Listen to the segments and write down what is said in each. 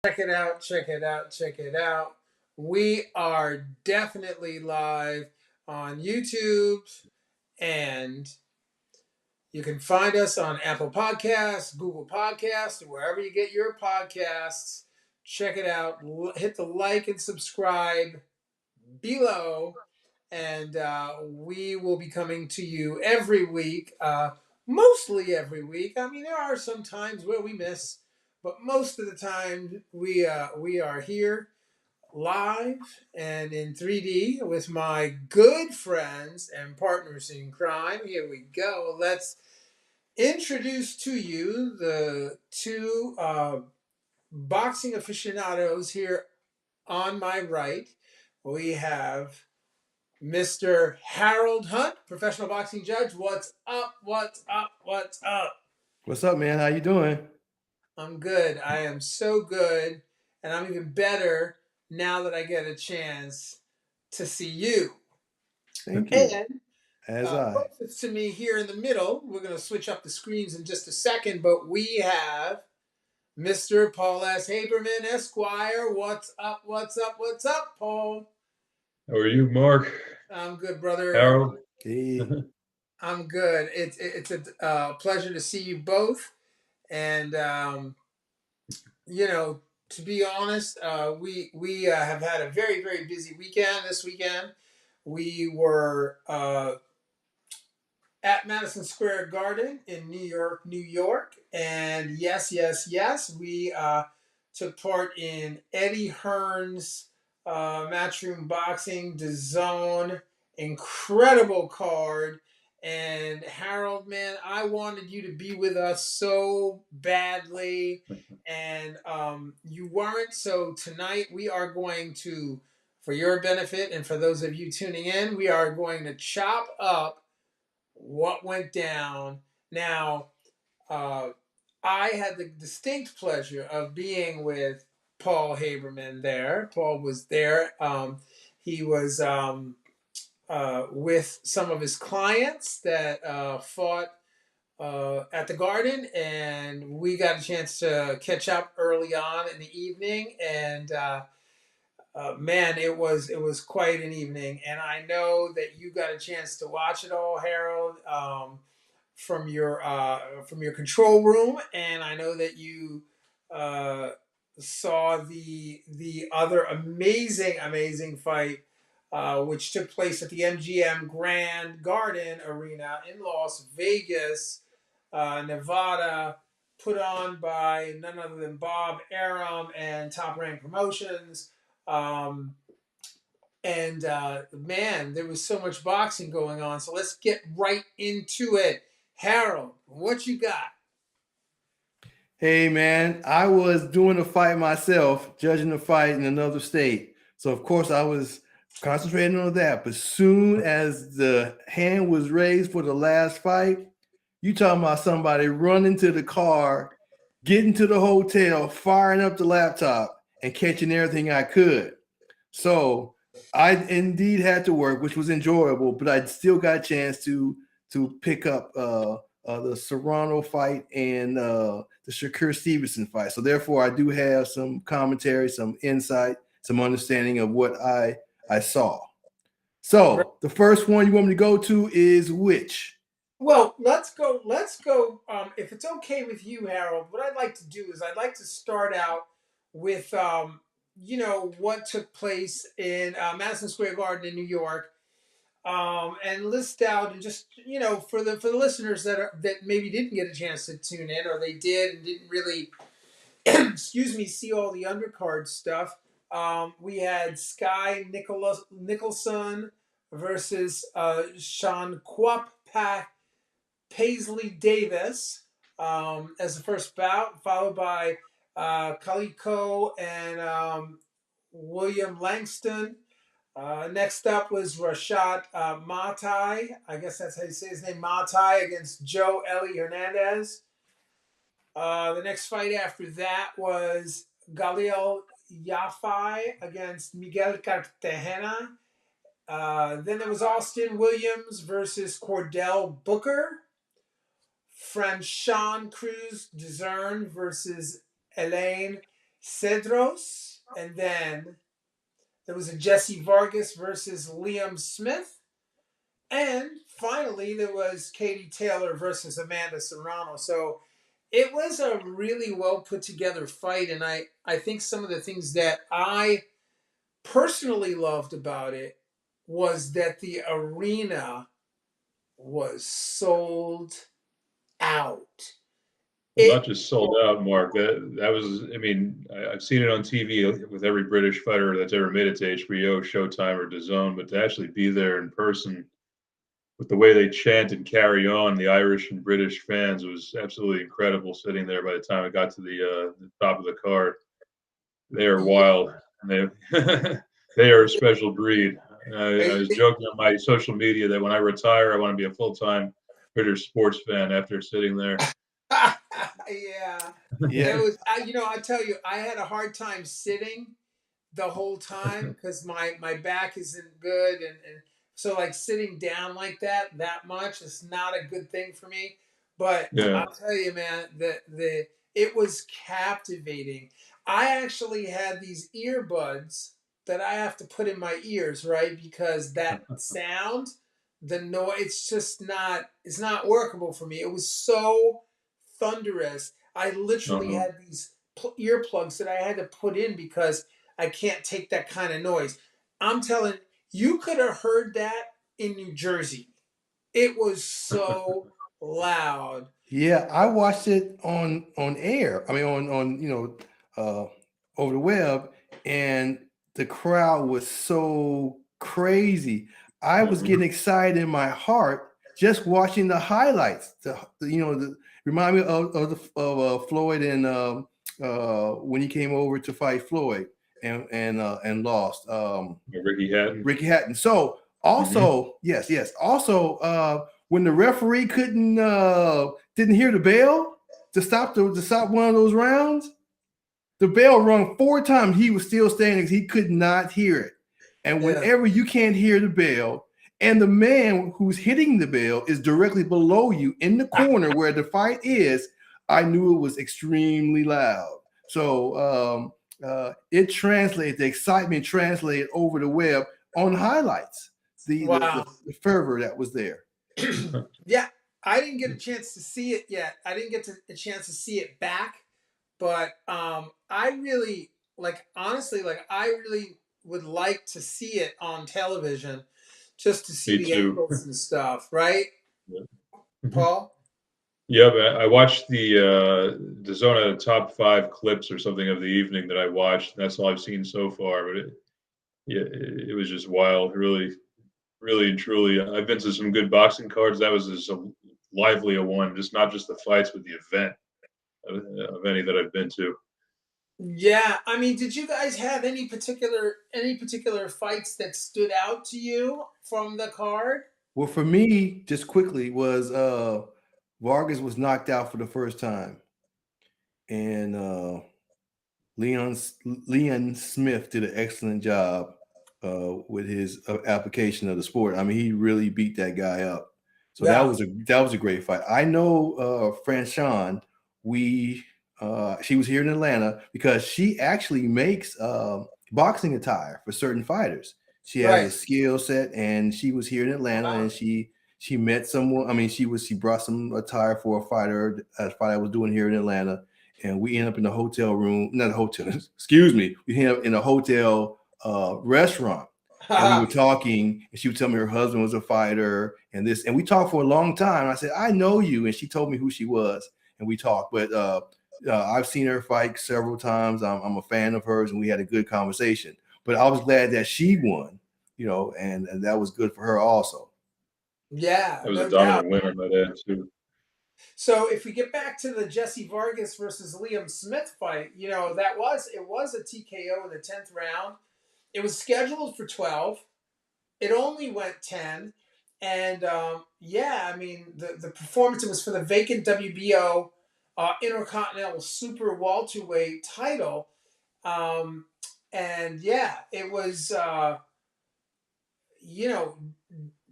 Check it out, check it out, check it out. We are definitely live on YouTube, and you can find us on Apple Podcasts, Google Podcasts, wherever you get your podcasts. Check it out. Hit the like and subscribe below, and we will be coming to you every week, mostly every week. I mean, there are some times where we miss, but most of the time we are here live and in 3D with my good friends and partners in crime. Here we go. Let's introduce to you the two boxing aficionados here on my right. We have Mr. Harold Hunt, professional boxing judge. What's up? What's up? What's up? What's up, man? How you doing? I'm good. I am so good. And I'm even better now that I get a chance to see you. Thank you. And As I. closest to me here in the middle, we're going to switch up the screens in just a second, but we have Mr. Paul S. Haberman, Esquire. What's up? What's up? What's up, Paul? How are you, Mark? I'm good, brother. Harold? Hey. I'm good. It's a pleasure to see you both. And you know, to be honest, we have had a very busy weekend. This weekend, we were at Madison Square Garden in New York, New York, and yes, we took part in Eddie Hearn's Matchroom Boxing Dazn, incredible card. And Harold, man, I wanted you to be with us so badly, and you weren't. So tonight we are going to, for your benefit and for those of you tuning in, we are going to chop up what went down. Now, uh, I had the distinct pleasure of being with Paul Haberman there. Paul was there. He was with some of his clients that fought at the Garden, and we got a chance to catch up early on in the evening. And man, it was quite an evening, and I know that you got a chance to watch it all, Harold, from your control room, and I know that you uh, saw the other amazing fight, which took place at the MGM Grand Garden Arena in Las Vegas, Nevada, put on by none other than Bob Arum and Top Rank Promotions. Um, and man, there was so much boxing going on. So let's get right into it. Harold, what you got? Hey, man. I was doing a fight myself, judging a fight in another state. So, of course, I was concentrating on that. But soon as the hand was raised for the last fight, you talking about somebody running to the car, getting to the hotel, firing up the laptop, and catching everything I could. So I indeed had to work, which was enjoyable, but I still got a chance to pick up the Serrano fight and the Shakur Stevenson fight. So therefore, I do have some commentary, some insight, some understanding of what I saw. So the first one you want me to go to is which? Well, let's go. Let's go. If it's okay with you, Harold, what I'd like to do is I'd like to start out with what took place in Madison Square Garden in New York, and list out, and just for the listeners that maybe didn't get a chance to tune in, or they did and didn't really excuse me, see all the undercard stuff. We had Nicholson versus Sean Kwappak Paisley Davis as the first bout, followed by Kaliko and William Langston. Next up was Rashad Matai. I guess that's how you say his name, Matai, against Joe Eli Hernandez. The next fight after that was Galil Yafai against Miguel Cartagena. Then there was Austin Williams versus Cordell Booker. Franchon Cruz Dazn versus Elaine Cedros, and then there was a Jesse Vargas versus Liam Smith. And finally, there was Katie Taylor versus Amanda Serrano. So it was a really well put together fight. And I think some of the things that I personally loved about it was that the arena was sold out. Well, It, not just sold out, Mark. That was. I mean, I've seen it on TV with every British fighter that's ever made it to HBO, Showtime, or DAZN. But to actually be there in person, with the way they chant and carry on, the Irish and British fans was absolutely incredible. Sitting there by the time it got to the top of the card, they are wild. And they they are a special breed. I was joking on my social media that when I retire, I want to be a full-time British sports fan after sitting there. yeah. It Yeah. was, I tell you, I had a hard time sitting the whole time because my back isn't good, and so like sitting down like that much is not a good thing for me. But Yeah. I'll tell you, man, the it was captivating. I actually had these earbuds that I have to put in my ears, right? Because that sound, the noise, it's not workable for me. It was so thunderous. I literally Uh-huh. had these earplugs that I had to put in because I can't take that kind of noise. I'm telling you, could have heard that in New Jersey. It was so loud. Yeah, I watched it on air. I mean, on uh, over the web, and the crowd was so crazy. I was Uh-huh. getting excited in my heart just watching the highlights. Remind me of Floyd and when he came over to fight Floyd and lost. Ricky Hatton. Ricky Hatton. So Hmm. also, yes. Also, when the referee didn't hear the bell to stop one of those rounds, the bell rung 4 times. He was still standing. He could not hear it. And Yeah. whenever you can't hear the bell, and the man who's hitting the bell is directly below you in the corner where the fight is, I knew it was extremely loud. So it translated, the excitement translated over the web on highlights, Wow. the fervor that was there. Yeah, I didn't get a chance to see it yet. I didn't get a chance to see it back, but I really like honestly like I really would like to see it on television just to see Me the too. angles and stuff, right, Yeah. Mhm. Paul? Yeah, but I watched the zone out of top 5 clips or something of the evening that I watched. That's all I've seen so far. But yeah, it was just wild. Really, really and truly. I've been to some good boxing cards. That was just a lively a one. Just not just the fights, but the event of any that I've been to. Yeah, I mean, did you guys have any particular fights that stood out to you from the card? Well, for me, just quickly, was Vargas was knocked out for the first time, and Leon Leon Smith did an excellent job with his application of the sport. I mean, he really beat that guy up. So Yeah, that was a great fight. I know Franchon. We She was here in Atlanta because she actually makes boxing attire for certain fighters. She has a right. skill set, and she was here in Atlanta, and Wow. she met someone. I mean, she brought some attire for a fight I was doing here in Atlanta, and we end up in a hotel room, not a hotel, excuse me. We end up in a hotel restaurant, and we were talking, and she would tell me her husband was a fighter and this, and we talked for a long time. I said, I know you. And she told me who she was, and we talked. But I've seen her fight several times. I'm a fan of hers, and we had a good conversation. But I was glad that she won, and that was good for her also. Yeah, That was a no doubt. dominant win, I might add too. So if we get back to the Jesse Vargas versus Liam Smith fight, it was a TKO in the 10th round. It was scheduled for 12. It only went 10. And yeah, I mean the performance, it was for the vacant WBO Intercontinental Super Welterweight title. Um, and yeah, it was you know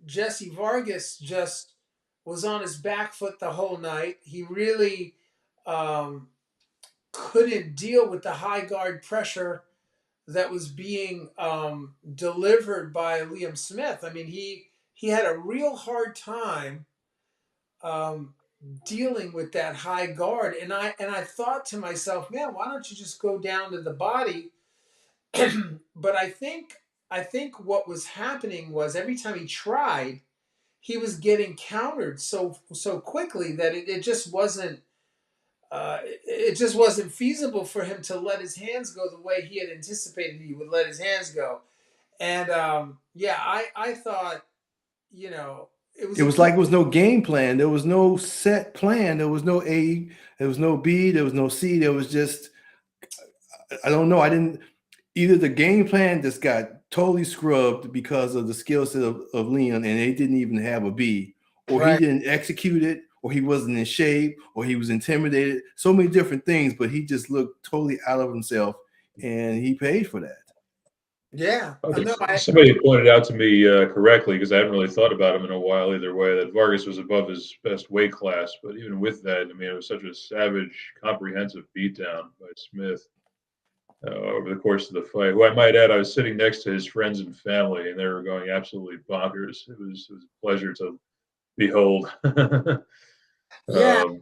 Jesse Vargas just was on his back foot the whole night. He really um, couldn't deal with the high guard pressure that was being delivered by Liam Smith. I mean, he had a real hard time um, dealing with that high guard, and I thought to myself, man, why don't you just go down to the body? But I think what was happening was every time he tried, he was getting countered so quickly that it just wasn't it just wasn't feasible for him to let his hands go the way he had anticipated he would let his hands go. And yeah, I thought, you know, it was It a was good. like it was no game plan. There was no set plan. There was no A. There was no B. There was no C. There was just, I don't know. I didn't, either the game plan just got totally scrubbed because of the skill set of Leon, and they didn't even have a B, or he Right. didn't execute it, or he wasn't in shape, or he was intimidated. So many different things, but he just looked totally out of himself, and he paid for that. Yeah. I think No, somebody pointed out to me correctly, because I haven't really thought about him in a while either way, that Vargas was above his best weight class. But even with that, I mean, it was such a savage, comprehensive beatdown by Smith over the course of the fight. Who I might add, I was sitting next to his friends and family, and they were going absolutely bonkers. It was a pleasure to behold. yeah. um,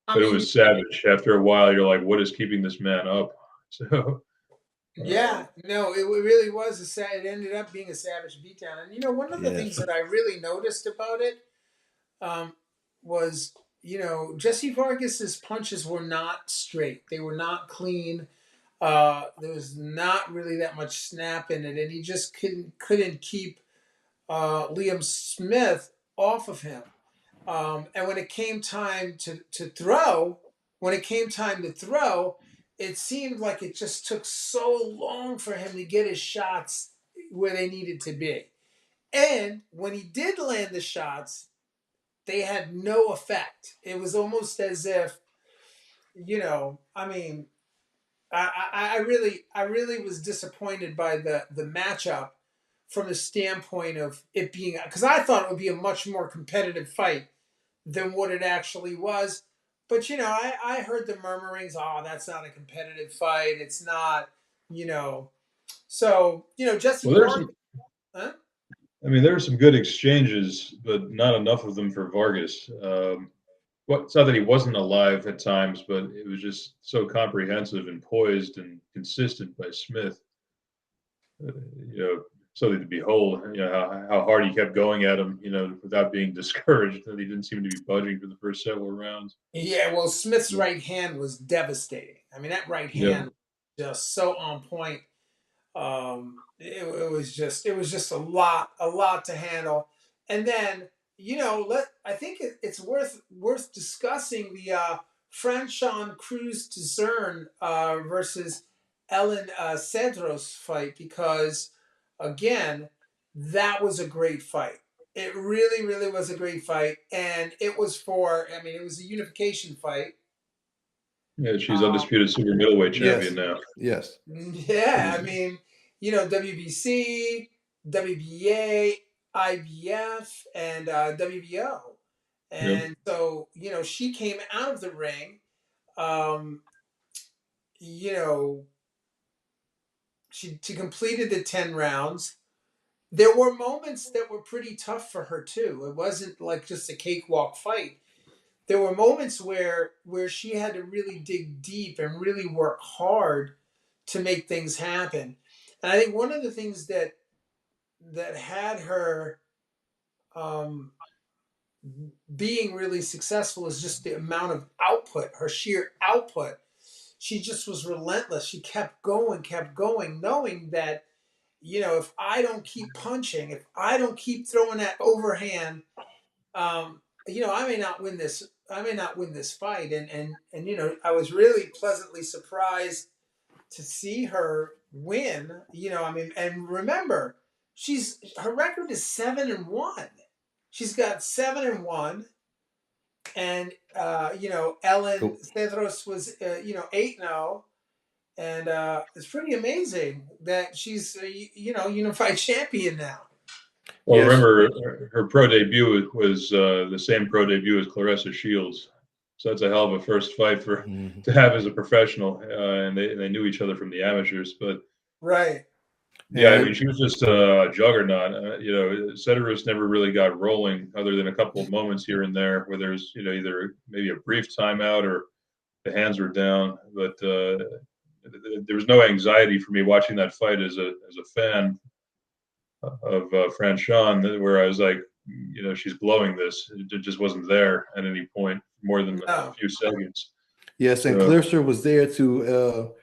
I but it mean, was savage. After a while, you're like, what is keeping this man up? So, yeah. No, it really was a sad. It ended up being a savage beatdown. And one of the things Yes. that I really noticed about it um, was, Jesse Vargas's punches were not straight. They were not clean. There was not really that much snap in it, and he just couldn't keep Liam Smith off of him. And when it came time to throw, it seemed like it just took so long for him to get his shots where they needed to be. And when he did land the shots, they had no effect. It was almost as if, I mean, I really was disappointed by the matchup from the standpoint of it being, because I thought it would be a much more competitive fight than what it actually was. But I heard the murmurings. Oh, that's not a competitive fight. It's not. You know. So Jesse well, there's Park. some. Huh? I mean, there were some good exchanges, but not enough of them for Vargas. It's not that he wasn't alive at times, but it was just so comprehensive and poised and consistent by Smith. Uh, you know, something to behold. How hard he kept going at him. Without being discouraged. That he didn't seem to be budging for the first several rounds. Yeah. Well, Smith's right hand was devastating. I mean, that right Yeah. hand was just so on point. It was just a lot to handle. And then I think it's worth discussing the Franchon Cruz Dazn versus Ellen Cedros fight, because again, that was a great fight. It really, really was a great fight, and it was it was a unification fight. Yeah, she's Um, undisputed super middleweight champion Yes. now. Yes. Yeah, I mean, WBC, WBA, IBF, and WBO. Yep. And so, she came out of the ring. Um, you know, she completed the 10 rounds. There were moments that were pretty tough for her too. It wasn't like just a cakewalk fight. There were moments where she had to really dig deep and really work hard to make things happen. And I think one of the things that had her um, being really successful is just the amount of output, her sheer output. She just was relentless. She kept going, knowing that if I don't keep punching, if I don't keep throwing that overhand, I may not win this. I may not win this fight. And I was really pleasantly surprised to see her win. And remember, her record is 7-1. She's got 7-1, and Ellen Cool. Cedros was 8-0, and it's pretty amazing that she's unified champion now. Well, Yes. remember her pro debut was the same pro debut as Clarissa Shields. So that's a hell of a first fight for Mhm. to have as a professional, and they knew each other from the amateurs. But Right. yeah, I mean, And she was just a juggernaut. Sedaris never really got rolling, other than a couple of moments here and there where there's either maybe a brief timeout or the hands were down. But there was no anxiety for me watching that fight as a fan of Franchon, where I was like, she's blowing this. It just wasn't there at any point more than a No. few seconds. yes, and So Clearster was there to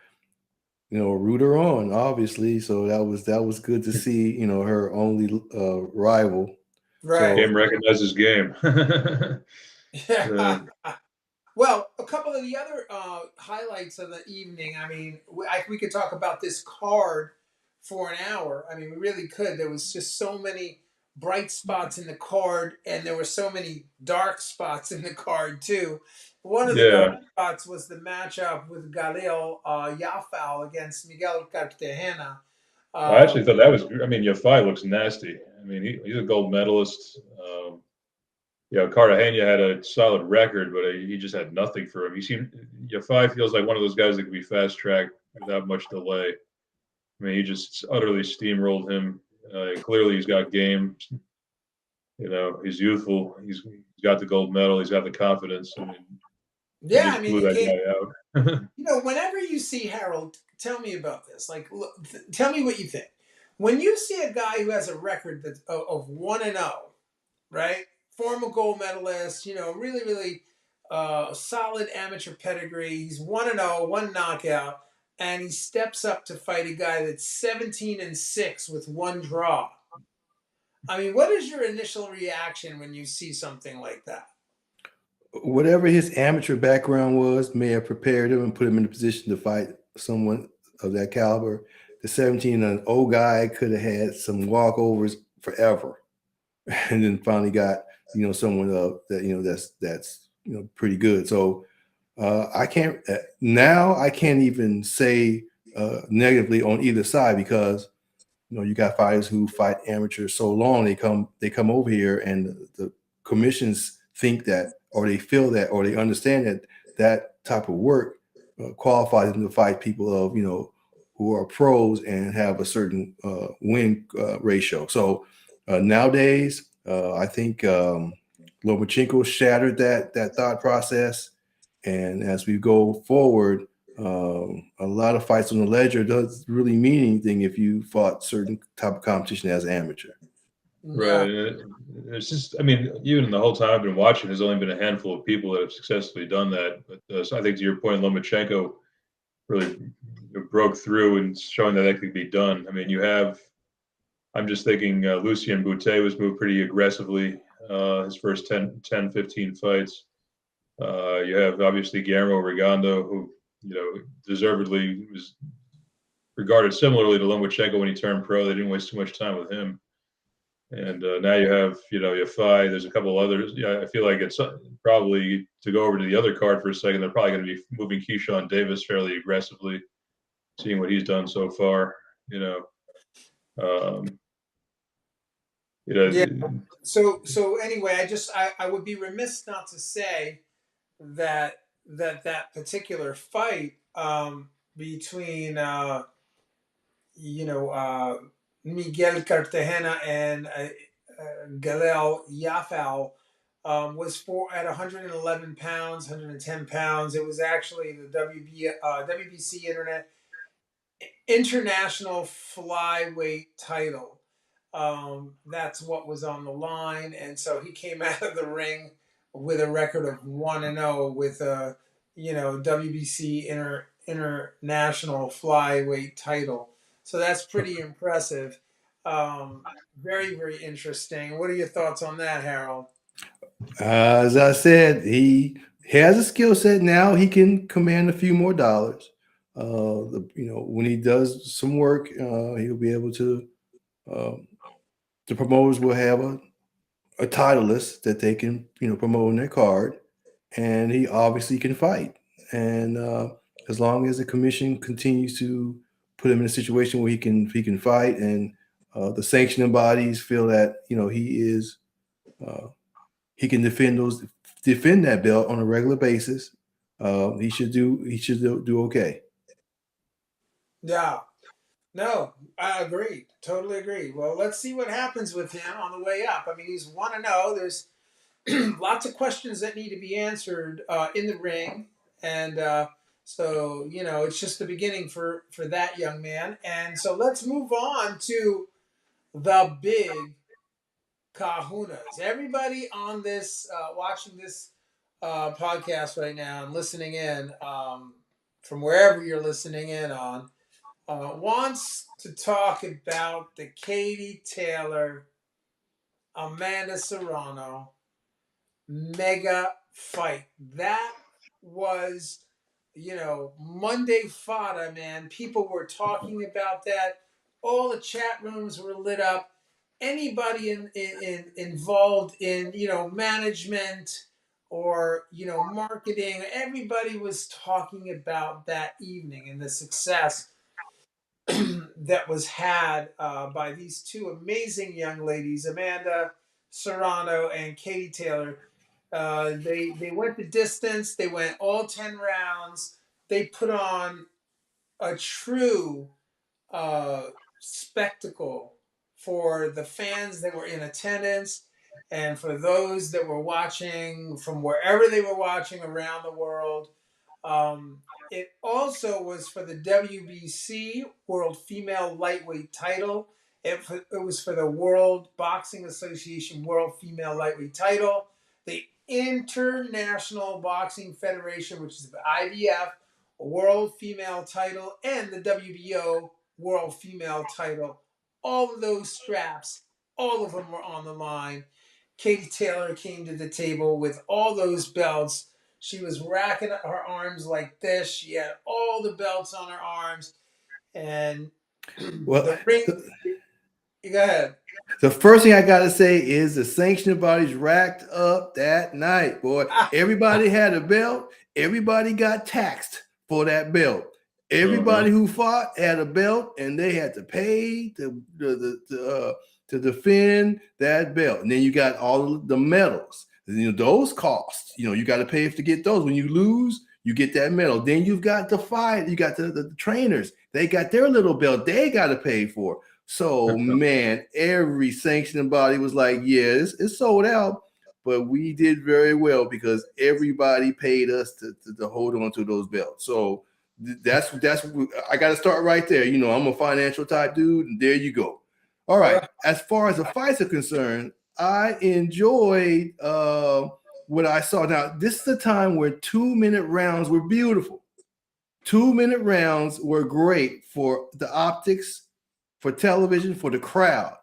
root her on, obviously. So that was good to see, her only rival. Right. So game recognizes game. Yeah. So, Well, a couple of the other highlights of the evening. I mean, we could talk about this card for an hour. I mean, we really could. There was just so many bright spots in the card, and there were so many dark spots in the card too. One of the dark yeah, spots was the matchup with Galil Yafal against Miguel Cartagena. I Uh, actually thought that was. I mean, Yafai looks nasty. I mean, he's a gold medalist. Cartagena had a solid record, but he just had nothing for him. Yafai feels like one of those guys that can be fast tracked without much delay. I mean, he just utterly steamrolled him. Clearly, he's got game. He's youthful. He's got the gold medal. He's got the confidence. I mean, he yeah, I just mean, blew he that came. guy out. Whenever you see Harold, tell me about this. Like, look, tell me what you think. When you see a guy who has a record that's of 1-0, right? Former gold medalist, really, really solid amateur pedigree. He's 1-0, one knockout, and he steps up to fight a guy that's 17-6 with one draw. I mean, what is your initial reaction when you see something like that? whatever his amateur background was may have prepared him and put him in a position to fight someone of that caliber. The 17 an old guy could have had some walkovers forever, and then finally got someone that's pretty good. So I can't now. I can't even say negatively on either side because you got fighters who fight amateurs so long they come over here and the commissions think that or they feel that or they understand that that type of work qualifies them to fight people of who are pros and have a certain win ratio. So nowadays I think Lomachenko shattered that thought process, and as we go forward, a lot of fights on the ledger doesn't really mean anything if you fought certain type of competition as amateur. Right. No. It's just, I mean, even in the whole time I've been watching, there's only been a handful of people that have successfully done that. But so I think to your point, Lomachenko really broke through and showing that that could be done. I mean, I'm just thinking Lucien Boutet was moved pretty aggressively his first 10, 15 fights. You have obviously Guillermo Rigondo, who, deservedly was regarded similarly to Lomachenko when he turned pro. They didn't waste too much time with him. And now you have, Yafai. There's a couple others. I feel like it's probably to go over to the other card for a second. They're probably going to be moving Keyshawn Davis fairly aggressively, seeing what he's done so far. You know, um, Yeah. you know, So anyway, I would be remiss not to say that particular fight between you know Miguel Cartagena and Galel Yafal was for at 111 pounds, 110 pounds. It was actually the WBC Internet International Flyweight title. That's what was on the line, and so he came out of the ring with a record of 1-0 with a WBC International Flyweight title. So that's pretty impressive. Um, Very, very interesting. What are your thoughts on that, Harold? As I said, he has a skill set now. He can command a few more dollars. When he does some work, he'll be able to. Um, the promoters will have a title list that they can promote on their card, and he obviously can fight. And as long as the commission continues to put him in a situation where he can fight, and the sanctioning bodies feel that he is. He can defend that belt on a regular basis, he should do okay. Yeah. No, I agree. Totally agree. Well, let's see what happens with him on the way up. I mean, he's 1-0. There's lots of questions that need to be answered in the ring, and so it's just the beginning for that young man. And so let's move on to the big Kahunas. Everybody on this watching this podcast right now and listening in from wherever you're listening in on wants to talk about the Katie Taylor, Amanda Serrano mega fight. That was, Monday fodder, man. People were talking about that. All the chat rooms were lit up. Anybody involved in, management or, marketing, everybody was talking about that evening and the success that was had by these two amazing young ladies, Amanda Serrano and Katie Taylor. They went the distance. They went all 10 rounds. They put on a true spectacle for the fans that were in attendance and for those that were watching from wherever they were watching around the world. It also was for the WBC World Female Lightweight title. It was for the World Boxing Association World Female Lightweight title. The International Boxing Federation, which is the IBF World Female title, and the WBO World Female title. All of those straps, all of them were on the line. Katie Taylor came to the table with all those belts. She was racking her arms like this. She had all the belts on her arms. And Well, the ring. Go ahead. The first thing I got to say is the sanctioning bodies racked up that night, boy. Everybody had a belt. Everybody got taxed for that belt. Everybody who fought had a belt, and they had to pay to defend that belt. And then you got all the medals. Those costs. You got to pay to get those. When you lose, you get that medal. Then you've got the fight. You got the trainers. They got their little belt. They got to pay for. So, man, every sanctioning body was like, yeah, it's sold out, but we did very well because everybody paid us to hold on to those belts. So that's I got to start right there. I'm a financial type dude, and there you go. All right. As far as the fights are concerned, I enjoyed what I saw. Now, this is the time where 2-minute rounds were beautiful. 2-minute rounds were great for the optics, for television, for the crowd.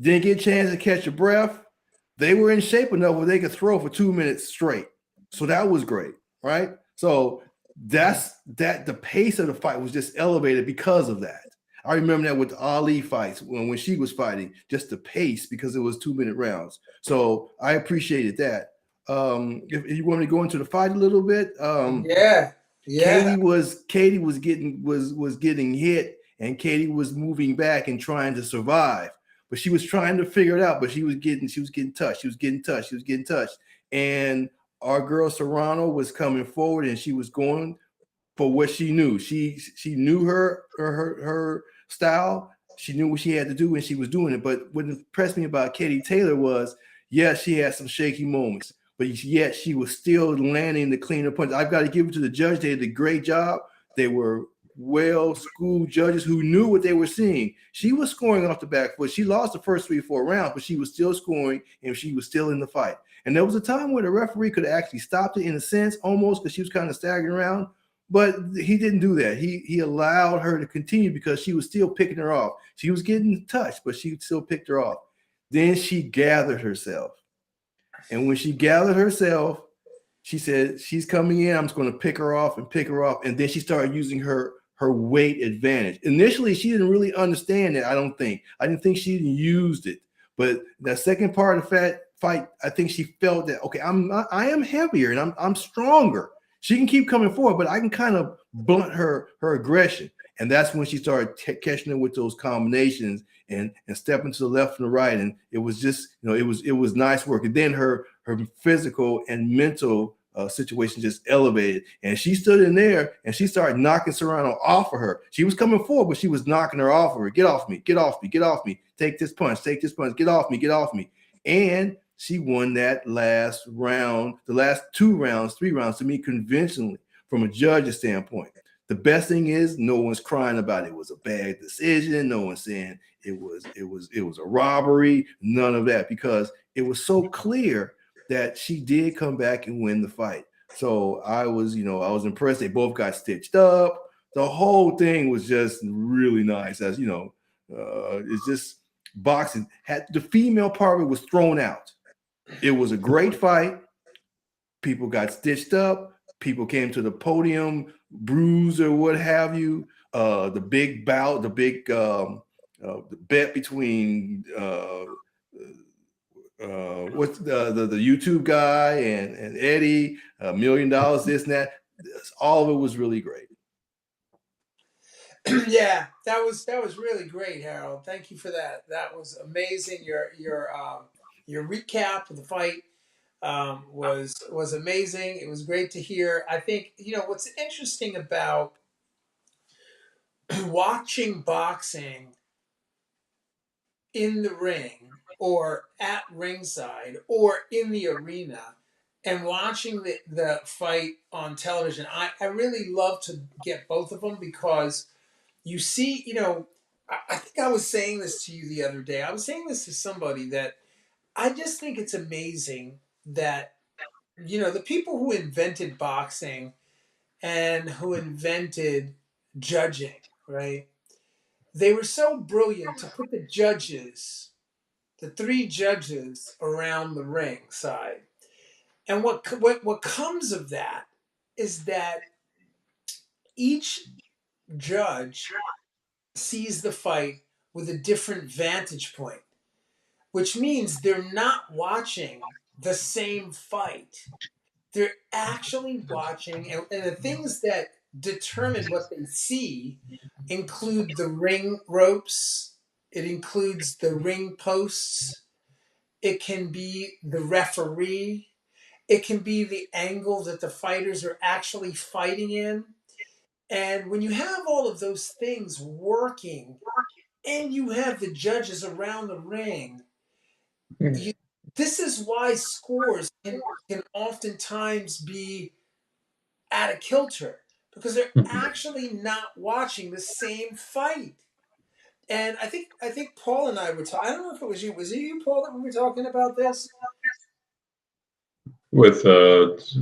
Didn't get a chance to catch a breath. They were in shape enough where they could throw for 2 minutes straight. So that was great, right? So the pace of the fight was just elevated because of that. I remember that with the Ali fights when she was fighting, just the pace because it was 2-minute rounds. So I appreciated that. If you want me to go into the fight a little bit, Yeah. Katie was getting hit, and Katie was moving back and trying to survive. But she was trying to figure it out. But she was getting touched. She was getting touched. And our girl Serrano was coming forward, and she was going for what she knew. She knew her style. She knew what she had to do, and she was doing it. But what impressed me about Katie Taylor was, yes, she had some shaky moments, but yet she was still landing the cleaner punch. I've got to give it to the judge. They did a great job. They were well-schooled judges who knew what they were seeing. She was scoring off the back foot. She lost the first 3 or 4 rounds, but she was still scoring, and she was still in the fight. And there was a time where the referee could have actually stopped it in a sense, almost, because she was kind of staggering around. But he didn't do that. He allowed her to continue because she was still picking her off. She was getting touched, but she still picked her off. Then she gathered herself. And when she gathered herself, she said, she's coming in. I'm just going to pick her off. And then she started using her weight advantage. Initially, she didn't really understand it, I don't think. I didn't think she even used it. But the second part of that fight, I think she felt that, okay, I am heavier and I'm stronger. She can keep coming forward, but I can kind of blunt her aggression. And that's when she started catching her with those combinations and stepping to the left and the right. And it was just, it was nice work. And then her her physical and mental situation just elevated. And she stood in there and she started knocking Serrano off of her. She was coming forward, but she was knocking her off of her. Get off me, get off me, get off me. Take this punch, get off me, get off me. And she won that last round, the last 2 rounds, 3 rounds, to me, convincingly from a judge's standpoint. The best thing is no one's crying about it was a bad decision. No one's saying it was a robbery. None of that, because it was so clear that she did come back and win the fight. So I was impressed. They both got stitched up. The whole thing was just really nice. As you know, it's just boxing. Had the female part of it was thrown out. It was a great fight. People got stitched up. People came to the podium, bruised or what have you. The big bout, the big the bet between what's the YouTube guy and Eddie, $1 million, this and that. All of it was really great. Yeah, that was really great, Harold. Thank you for that. That was amazing. Your recap of the fight was amazing. It was great to hear. I think what's interesting about watching boxing in the ring or at ringside or in the arena and watching the fight on television. I really love to get both of them because you see, I think I was saying this to you the other day. I was saying this to somebody that I just think it's amazing that, the people who invented boxing and who invented judging, right? They were so brilliant to put the 3 judges around the ring side. And what comes of that is that each judge sees the fight with a different vantage point, which means they're not watching the same fight. They're actually watching, and the things that determine what they see include the ring ropes, it includes the ring posts, it can be the referee, it can be the angle that the fighters are actually fighting in. And when you have all of those things working and you have the judges around the ring, you, this is why scores can oftentimes be out of kilter because they're actually not watching the same fight. And I think Paul and I were talking. I don't know if it was you. Was it you, Paul, that we were talking about this? With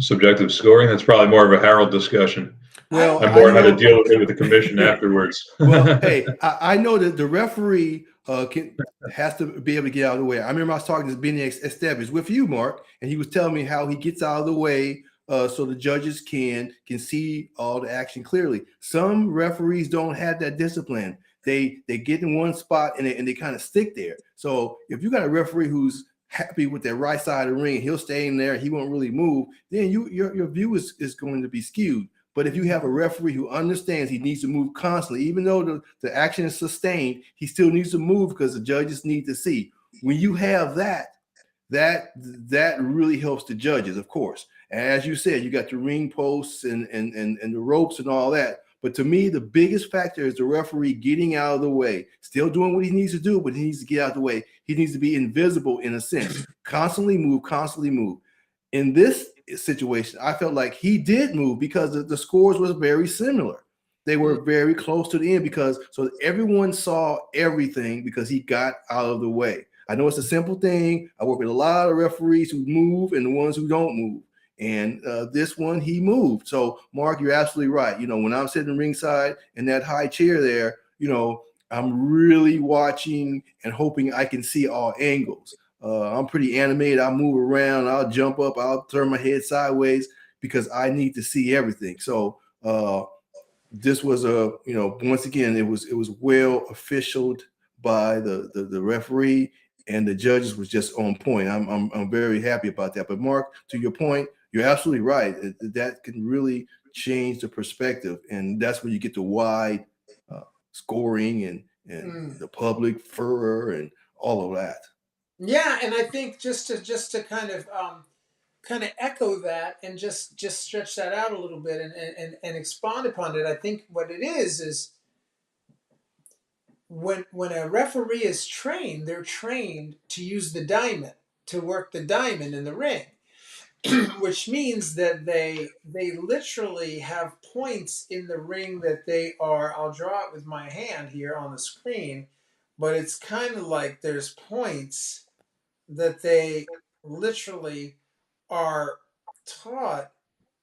subjective scoring, that's probably more of a Harold discussion. Well, I'm more how to deal with it with the commission afterwards. Well, hey, I know that the referee has to be able to get out of the way. I remember I was talking to Benny Estevez with you, Mark, and he was telling me how he gets out of the way so the judges can see all the action clearly. Some referees don't have that discipline. They get in one spot and they kind of stick there. So if you got a referee who's happy with their right side of the ring, he'll stay in there, he won't really move, then your view is going to be skewed. But if you have a referee who understands he needs to move constantly, even though the action is sustained, he still needs to move because the judges need to see. When you have that really helps the judges, of course. And as you said, you got the ring posts and the ropes and all that. But to me, the biggest factor is the referee getting out of the way, still doing what he needs to do, but he needs to get out of the way. He needs to be invisible in a sense, constantly move, constantly move. In this situation, I felt like he did move because the scores was very similar. They were very close to the end so everyone saw everything because he got out of the way. I know it's a simple thing. I work with a lot of referees who move and the ones who don't move. And this one, he moved. So, Mark, you're absolutely right. When I'm sitting ringside in that high chair there, I'm really watching and hoping I can see all angles. I'm pretty animated. I'll move around. I'll jump up. I'll turn my head sideways because I need to see everything. So this was once again, it was well officialed by the referee, and the judges was just on point. I'm very happy about that. But Mark, to your point, you're absolutely right. That can really change the perspective, and that's when you get the wide scoring and the public furor and all of that. Yeah, and I think just to kind of kind of echo that and just stretch that out a little bit and expand upon it. I think what it is when a referee is trained, they're trained to use the diamond, to work the diamond in the ring. Which means that they literally have points in the ring that they are, I'll draw it with my hand here on the screen, but it's kind of like there's points that they literally are taught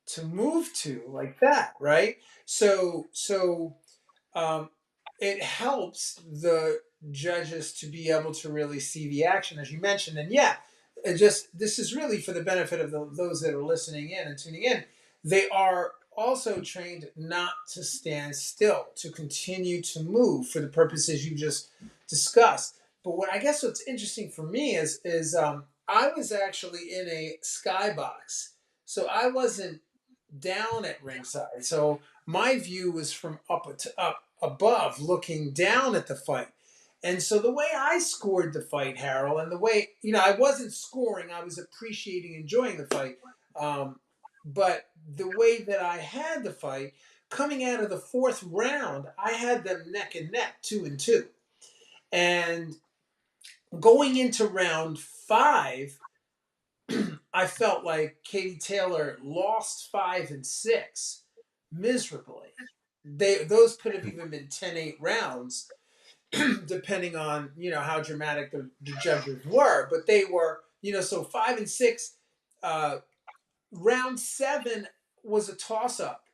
to move to, like that, right? So um, it helps the judges to be able to really see the action, as you mentioned. And yeah, it just, this is really for the benefit of those that are listening in and tuning in. They are also trained not to stand still, to continue to move for the purposes you just discussed. But what I guess what's interesting for me is I was actually in a skybox, so I wasn't down at ringside. So my view was from up above, looking down at the fight. And so the way I scored the fight, Harold, and the way, I wasn't scoring, I was appreciating, enjoying the fight. But the way that I had the fight, coming out of the fourth round, I had them neck and neck, 2-2. And going into round 5, I felt like Katie Taylor lost 5 and 6 miserably. Those could have even been 10-8 rounds, depending on how dramatic the judges were. But they were, so 5 and 6. Round 7 was a toss up.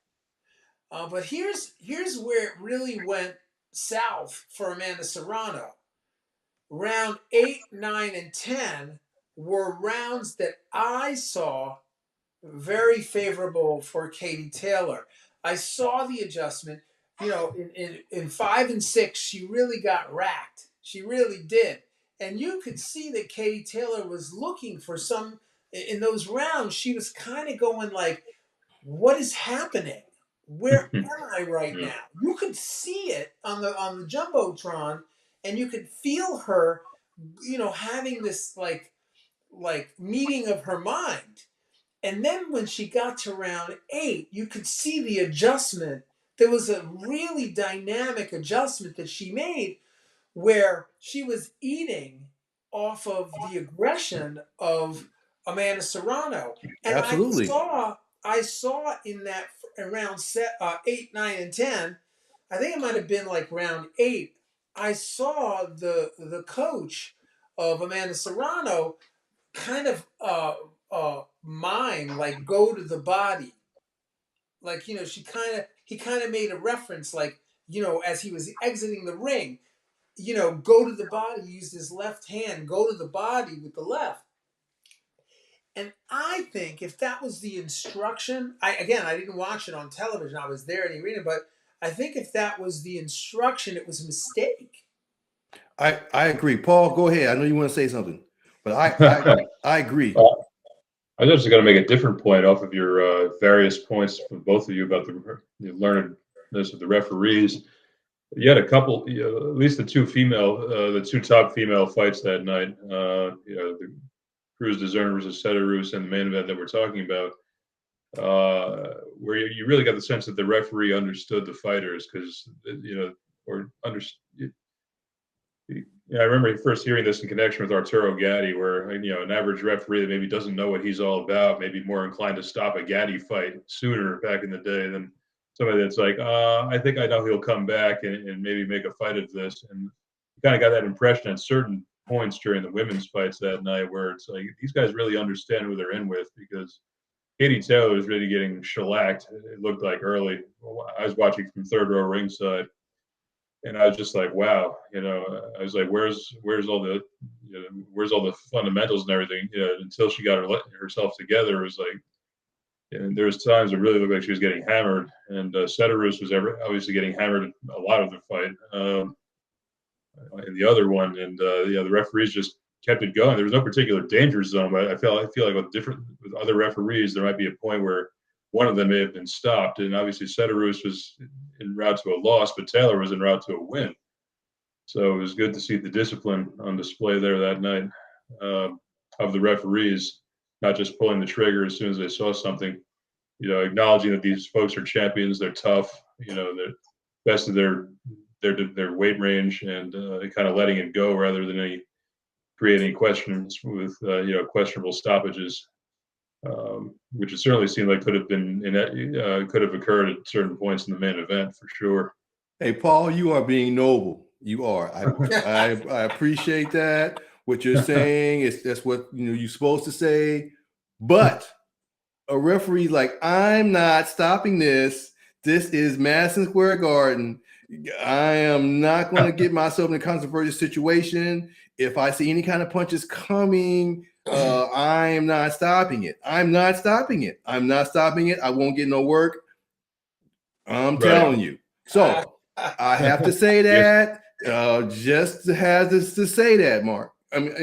But here's where it really went south for Amanda Serrano. Round 8, 9, and 10 were rounds that I saw very favorable for Katie Taylor. I saw the adjustment. In 5 and 6, she really got racked. She really did. And you could see that Katie Taylor was looking for some, in those rounds, she was kind of going like, what is happening? Where am I right now? You could see it on the Jumbotron, and you could feel her, having this like meeting of her mind. And then when she got to round 8, you could see the adjustment. There was a really dynamic adjustment that she made where she was eating off of the aggression of Amanda Serrano. And Absolutely. I saw in that around 8, 9, and 10, I think it might have been like round 8, I saw the coach of Amanda Serrano kind of mime, like go to the body, like he kind of made a reference, like as he was exiting the ring, go to the body. He used his left hand, go to the body with the left. And I think if that was the instruction, I didn't watch it on television, I was there in the arena, but I think if that was the instruction, it was a mistake. I agree. Paul, go ahead. I know you want to say something, but I agree. I was just going to make a different point off of your various points from both of you about the learnedness of the referees. You had a couple, at least the two top female fights that night. The Cruz Dazn versus Sedarus and the main event that we're talking about, where you really got the sense that the referee understood the fighters because or understood. Yeah, I remember first hearing this in connection with Arturo Gatti, where an average referee that maybe doesn't know what he's all about, maybe more inclined to stop a Gatti fight sooner back in the day than somebody that's like, I think I know he'll come back and maybe make a fight of this. And you kind of got that impression at certain points during the women's fights that night, where it's like these guys really understand who they're in with, because Katie Taylor was really getting shellacked. It looked like early. I was watching from third row ringside. And I was just like, wow, I was like, where's all the, where's all the fundamentals and everything? Until she got herself together, it was like, and there was times it really looked like she was getting hammered, and Sedarus was obviously getting hammered a lot of the fight, in the other one, and the referees just kept it going. There was no particular danger zone, but I feel like with other referees, there might be a point where one of them may have been stopped, and obviously Sedarus was en route to a loss, but Taylor was en route to a win. So it was good to see the discipline on display there that night of the referees. not just pulling the trigger as soon as they saw something. Acknowledging that these folks are champions, they're tough, they're best of their weight range, and kind of letting it go rather than creating questions with questionable stoppages, which it certainly seemed like could have occurred at certain points in the main event for sure. Hey, Paul, you are being noble. You are. I appreciate that. What you're saying that's what you're supposed to say. But a referee like, I'm not stopping this. This is Madison Square Garden. I am not going to get myself in a controversial situation. If I see any kind of punches coming, I am not stopping it. I'm not stopping it. I'm not stopping it. I won't get no work. I'm telling you. So I have to say that just to have this to say that, Mark. I mean,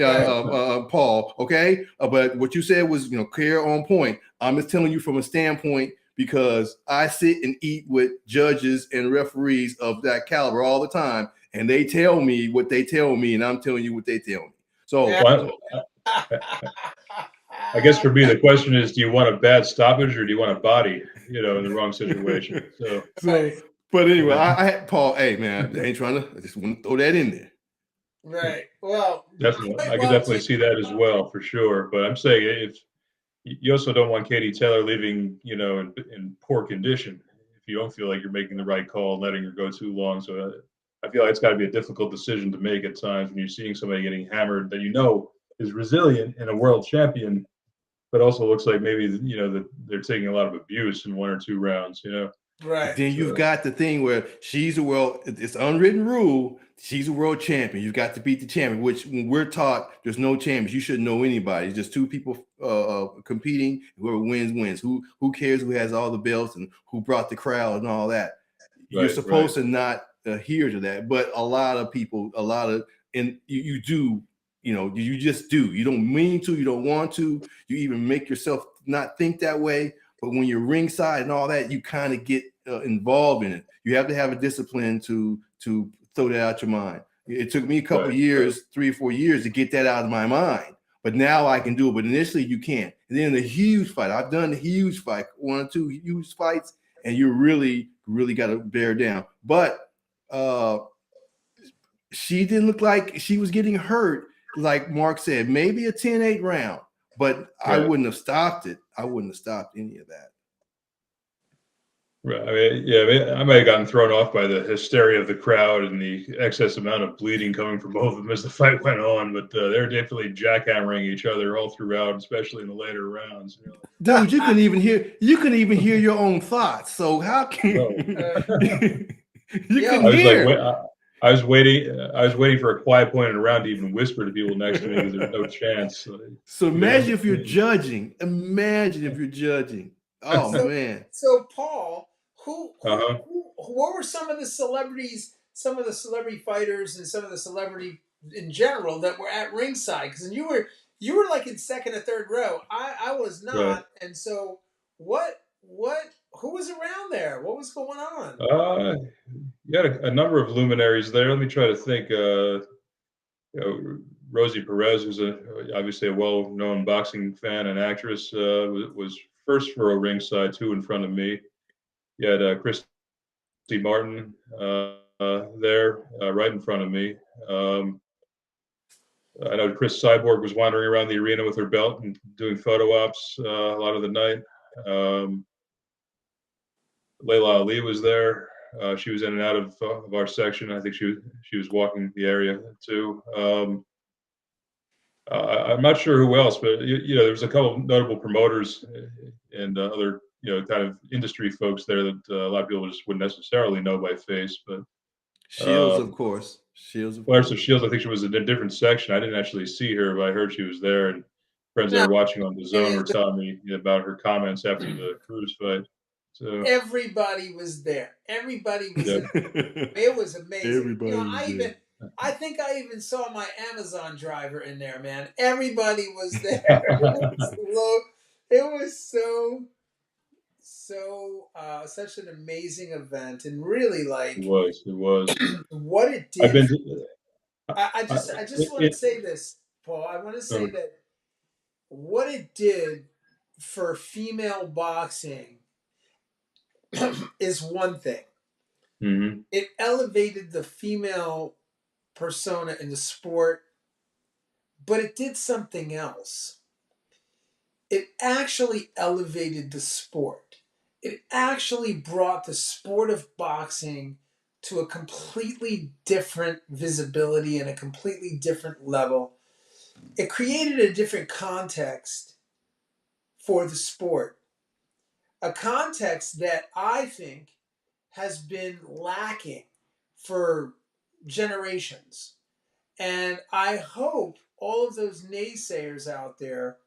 Paul. Okay, but what you said was clear on point. I'm just telling you from a standpoint because I sit and eat with judges and referees of that caliber all the time, and they tell me what they tell me, and I'm telling you what they tell me. So. I guess for me, the question is, do you want a bad stoppage or do you want a body, in the wrong situation? So but anyway, I Paul, hey man, I ain't trying to, I just want to throw that in there. Right. Well, definitely, I can definitely see that as well, for sure. But I'm saying if you also don't want Katie Taylor leaving, in poor condition if you don't feel like you're making the right call, letting her go too long. So I feel like it's got to be a difficult decision to make at times when you're seeing somebody getting hammered that is resilient and a world champion, but also looks like maybe that they're taking a lot of abuse in one or two rounds. Right. Then you've got the thing where she's it's unwritten rule. She's a world champion. You've got to beat the champion, which when we're taught there's no champions. You shouldn't know anybody. It's just two people competing. Whoever wins, wins. Who cares who has all the belts and who brought the crowd and all that? You're supposed to not adhere to that. But a lot of people, and you do, you just do. You don't mean to, you don't want to. You even make yourself not think that way. But when you're ringside and all that, you kind of get involved in it. You have to have a discipline to throw that out your mind. It took me a couple of years, 3 or 4 years to get that out of my mind. But now I can do it. But initially you can't. And then the huge fight, I've done the huge fight, 1 or 2 huge fights, and you really, really got to bear down. But she didn't look like she was getting hurt. Like Mark said, maybe a 10-8 round. But I wouldn't have stopped it. I wouldn't have stopped any of that. Right. I might have gotten thrown off by the hysteria of the crowd and the excess amount of bleeding coming from both of them as the fight went on. But they're definitely jackhammering each other all throughout, especially in the later rounds. Dude, you can even hear your own thoughts. So how can you can hear? I was waiting for a quiet point in a round to even whisper to people next to me because there's no chance. So imagine if you're judging. Imagine if you're judging. Oh man. So Paul, what were some of the celebrities, some of the celebrity fighters, and some of the celebrity in general that were at ringside? Because you were like in second or third row. I was not, right. And so who was around there? What was going on? You had a number of luminaries there. Let me try to think. Rosie Perez, who's obviously a well-known boxing fan and actress, was first row ringside, 2 in front of me. You had Christy Martin there, right in front of me. I know Chris Cyborg was wandering around the arena with her belt and doing photo ops a lot of the night. Layla Ali was there. She was in and out of our section. I think she was walking the area too. I'm not sure who else, but there was a couple of notable promoters and other kind of industry folks there that a lot of people just wouldn't necessarily know by face. But Shields, of course. Shields. So Shields, I think she was in a different section. I didn't actually see her, but I heard she was there. And friends that were watching on Dazn were telling me about her comments after the Cruz fight. So everybody was there. Everybody was there. It was amazing. Everybody I think I even saw my Amazon driver in there, man. Everybody was there. It was such an amazing event, and really like it was what it did. I just want to say this, Paul. I want to say that what it did for female boxing is one thing. Mm-hmm. It elevated the female persona in the sport, but it did something else. It actually elevated the sport. It actually brought the sport of boxing to a completely different visibility and a completely different level. It created a different context for the sport, a context that I think has been lacking for generations. And I hope all of those naysayers out there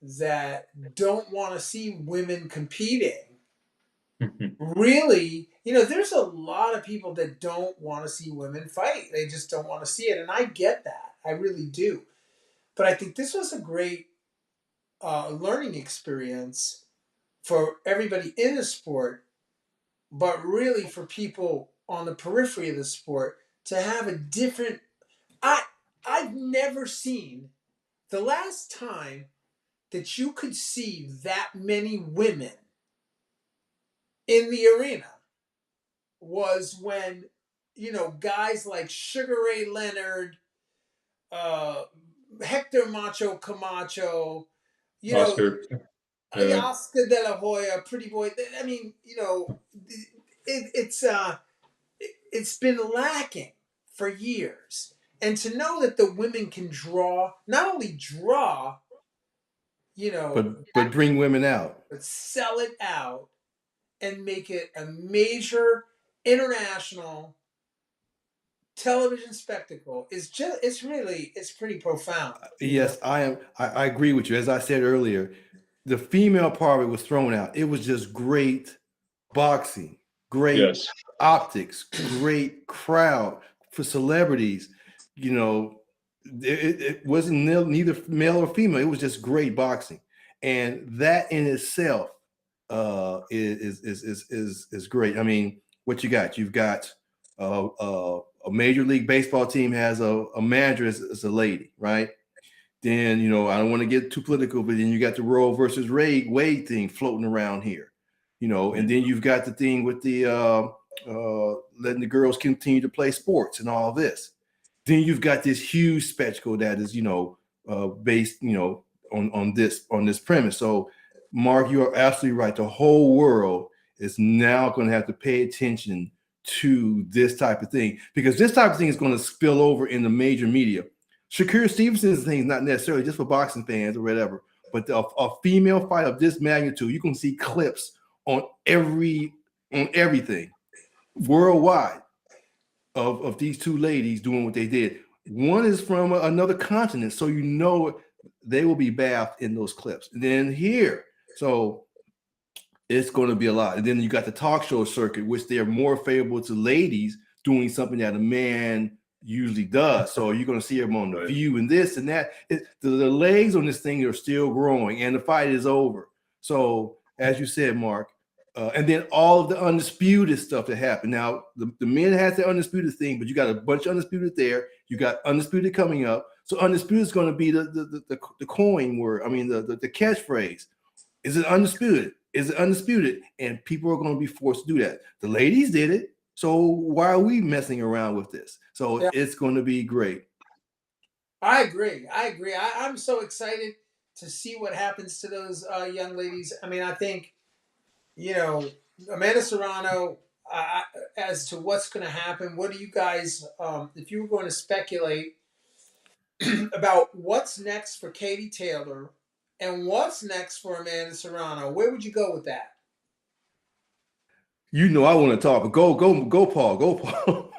that don't want to see women competing really, there's a lot of people that don't want to see women fight. They just don't want to see it. And I get that. I really do. But I think this was a great learning experience for everybody in the sport, but really for people on the periphery of the sport to have a different. I've never seen the last time that you could see that many women in the arena was when, guys like Sugar Ray Leonard, uh, Hector Macho Camacho, Oscar. Yeah. Oscar De La Hoya, Pretty Boy. I mean, it's it's been lacking for years, and to know that the women can draw, not only draw, but bring women out. but sell it out and make it a major international television spectacle is just it's pretty profound. Yes, I agree with you. As I said earlier, the female part of it was thrown out. It was just great boxing, great Yes. optics, great crowd for celebrities. It wasn't neither male or female. It was just great boxing, and that in itself is great. I mean, what you got? You've got a major league baseball team has a manager as a lady, right? Then I don't want to get too political, but then you got the Roe versus Wade thing floating around here, and then you've got the thing with the letting the girls continue to play sports and all this. Then you've got this huge spectacle that is based on this premise. So, Mark, you are absolutely right. The whole world is now going to have to pay attention to this type of thing, because this type of thing is going to spill over in the major media. Shakur Stevenson's thing is not necessarily just for boxing fans or whatever, but a female fight of this magnitude, you can see clips on everything worldwide of these two ladies doing what they did. One is from another continent, so they will be bathed in those clips. And then here, so it's going to be a lot. And then you got the talk show circuit, which they're more favorable to ladies doing something that a man usually does. So you're going to see them on The View and this and that. The legs on this thing are still growing, and the fight is over. So as you said, Mark, and then all of the undisputed stuff that happened. Now the men has the undisputed thing, but you got a bunch of undisputed there. You got undisputed coming up. So undisputed is going to be the coin word. I mean the catchphrase. Is it undisputed? Is it undisputed? And people are going to be forced to do that. The ladies did it. So why are we messing around with this? So yeah, it's going to be great. I agree. I'm so excited to see what happens to those young ladies. I mean, I think, Amanda Serrano, as to what's going to happen, what do you guys, if you were going to speculate about what's next for Katie Taylor and what's next for Amanda Serrano, where would you go with that? I want to talk, but go, Paul. Go, Paul.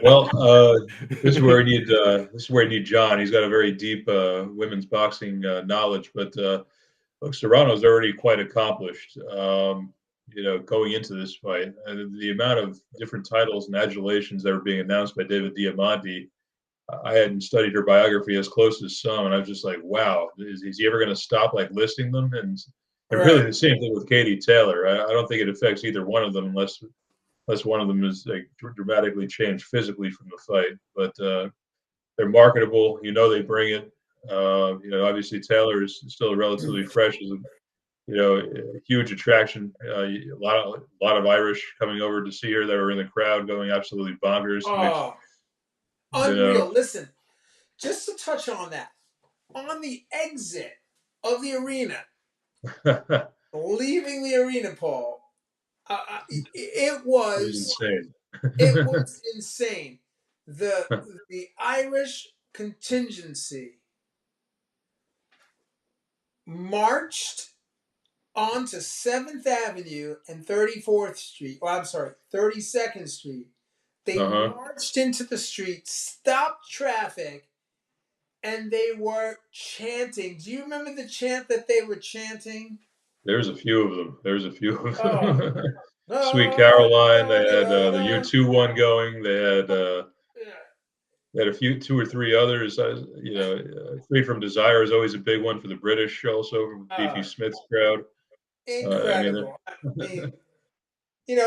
Well, this is where I need John. He's got a very deep women's boxing knowledge, but look, Serrano's already quite accomplished. Going into this fight, the amount of different titles and adulations that were being announced by David Diamante. I hadn't studied her biography as close as some, and I was just like, wow, is he ever going to stop listing them? And really the same thing with Katie Taylor. I don't think it affects either one of them unless one of them is dramatically changed physically from the fight. But they're marketable. They bring it. Obviously Taylor is still relatively fresh as a huge attraction. A lot of Irish coming over to see her that were in the crowd going absolutely bonkers, which, Oh, unreal. Listen, just to touch on that, on the exit of the arena, leaving the arena, Paul, it it was was insane. it was insane. The Irish contingency marched onto 7th Avenue and 34th Street. Oh, I'm sorry, 32nd Street. They marched into the street, stopped traffic, and they were chanting. Do you remember the chant that they were chanting? There's a few of them. There's a few of Oh, them. Sweet Caroline. They had the yeah. U2 one going. They had a few, two or three others. Free from Desire is always a big one for the British, also from Beefy Smith's crowd. Incredible. I mean,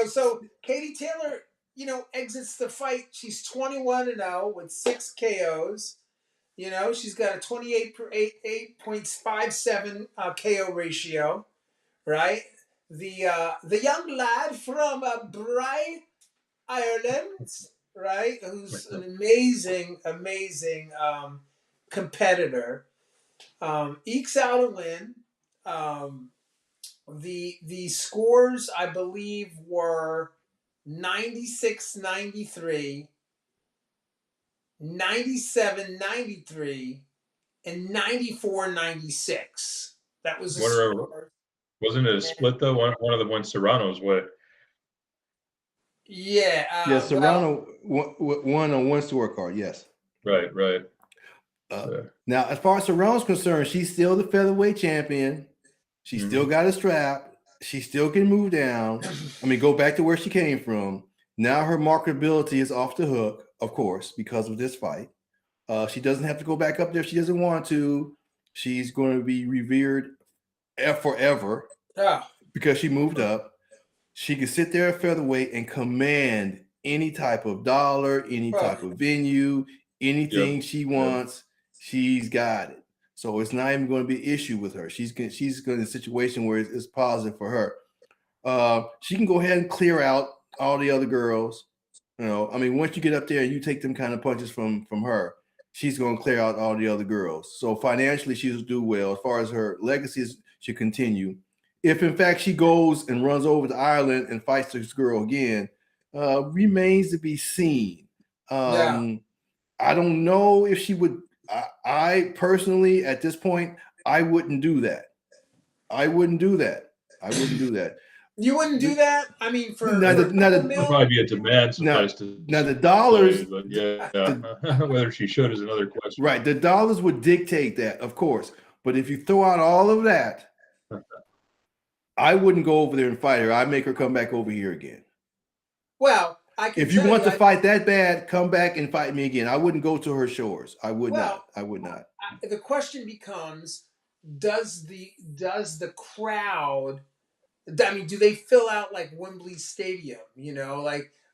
so Katie Taylor, exits the fight. She's 21-0 with 6 KOs. She's got a 28.57 KO ratio, right? The young lad from Bry, Ireland, right? Who's an amazing competitor, ekes out a win. The scores, I believe, were 96-93, 97-93, and 94-96. That was a score. Wasn't it a split though? One of the ones Serrano's way. Yeah. Serrano won on one scorecard. Yes. Right. Now, as far as Serrano's concerned, she's still the featherweight champion. She still got a strap. She still can move down. Go back to where she came from. Now her marketability is off the hook, of course, because of this fight. She doesn't have to go back up there if she doesn't want to. She's going to be revered forever because she moved up. She can sit there at featherweight and command any type of dollar, any type of venue, anything she wants. She's got it. So it's not even going to be an issue with her. She's going in a situation where it's positive for her. She can go ahead and clear out all the other girls. Once you get up there and you take them kind of punches from her, she's going to clear out all the other girls. So financially, she'll do well. As far as her legacy should continue. If in fact she goes and runs over to Ireland and fights this girl again, remains to be seen. I don't know if she would. I personally, at this point, I wouldn't do that. I wouldn't do that. You wouldn't do that? For probably be a demand suffice to now the dollars. But whether she should is another question. Right, the dollars would dictate that, of course. But if you throw out all of that, I wouldn't go over there and fight her. I'd make her come back over here again. Well, if you want to fight that bad, come back and fight me again. I wouldn't go to her shores. I would not. The question becomes: does the crowd? Do they fill out like Wembley Stadium?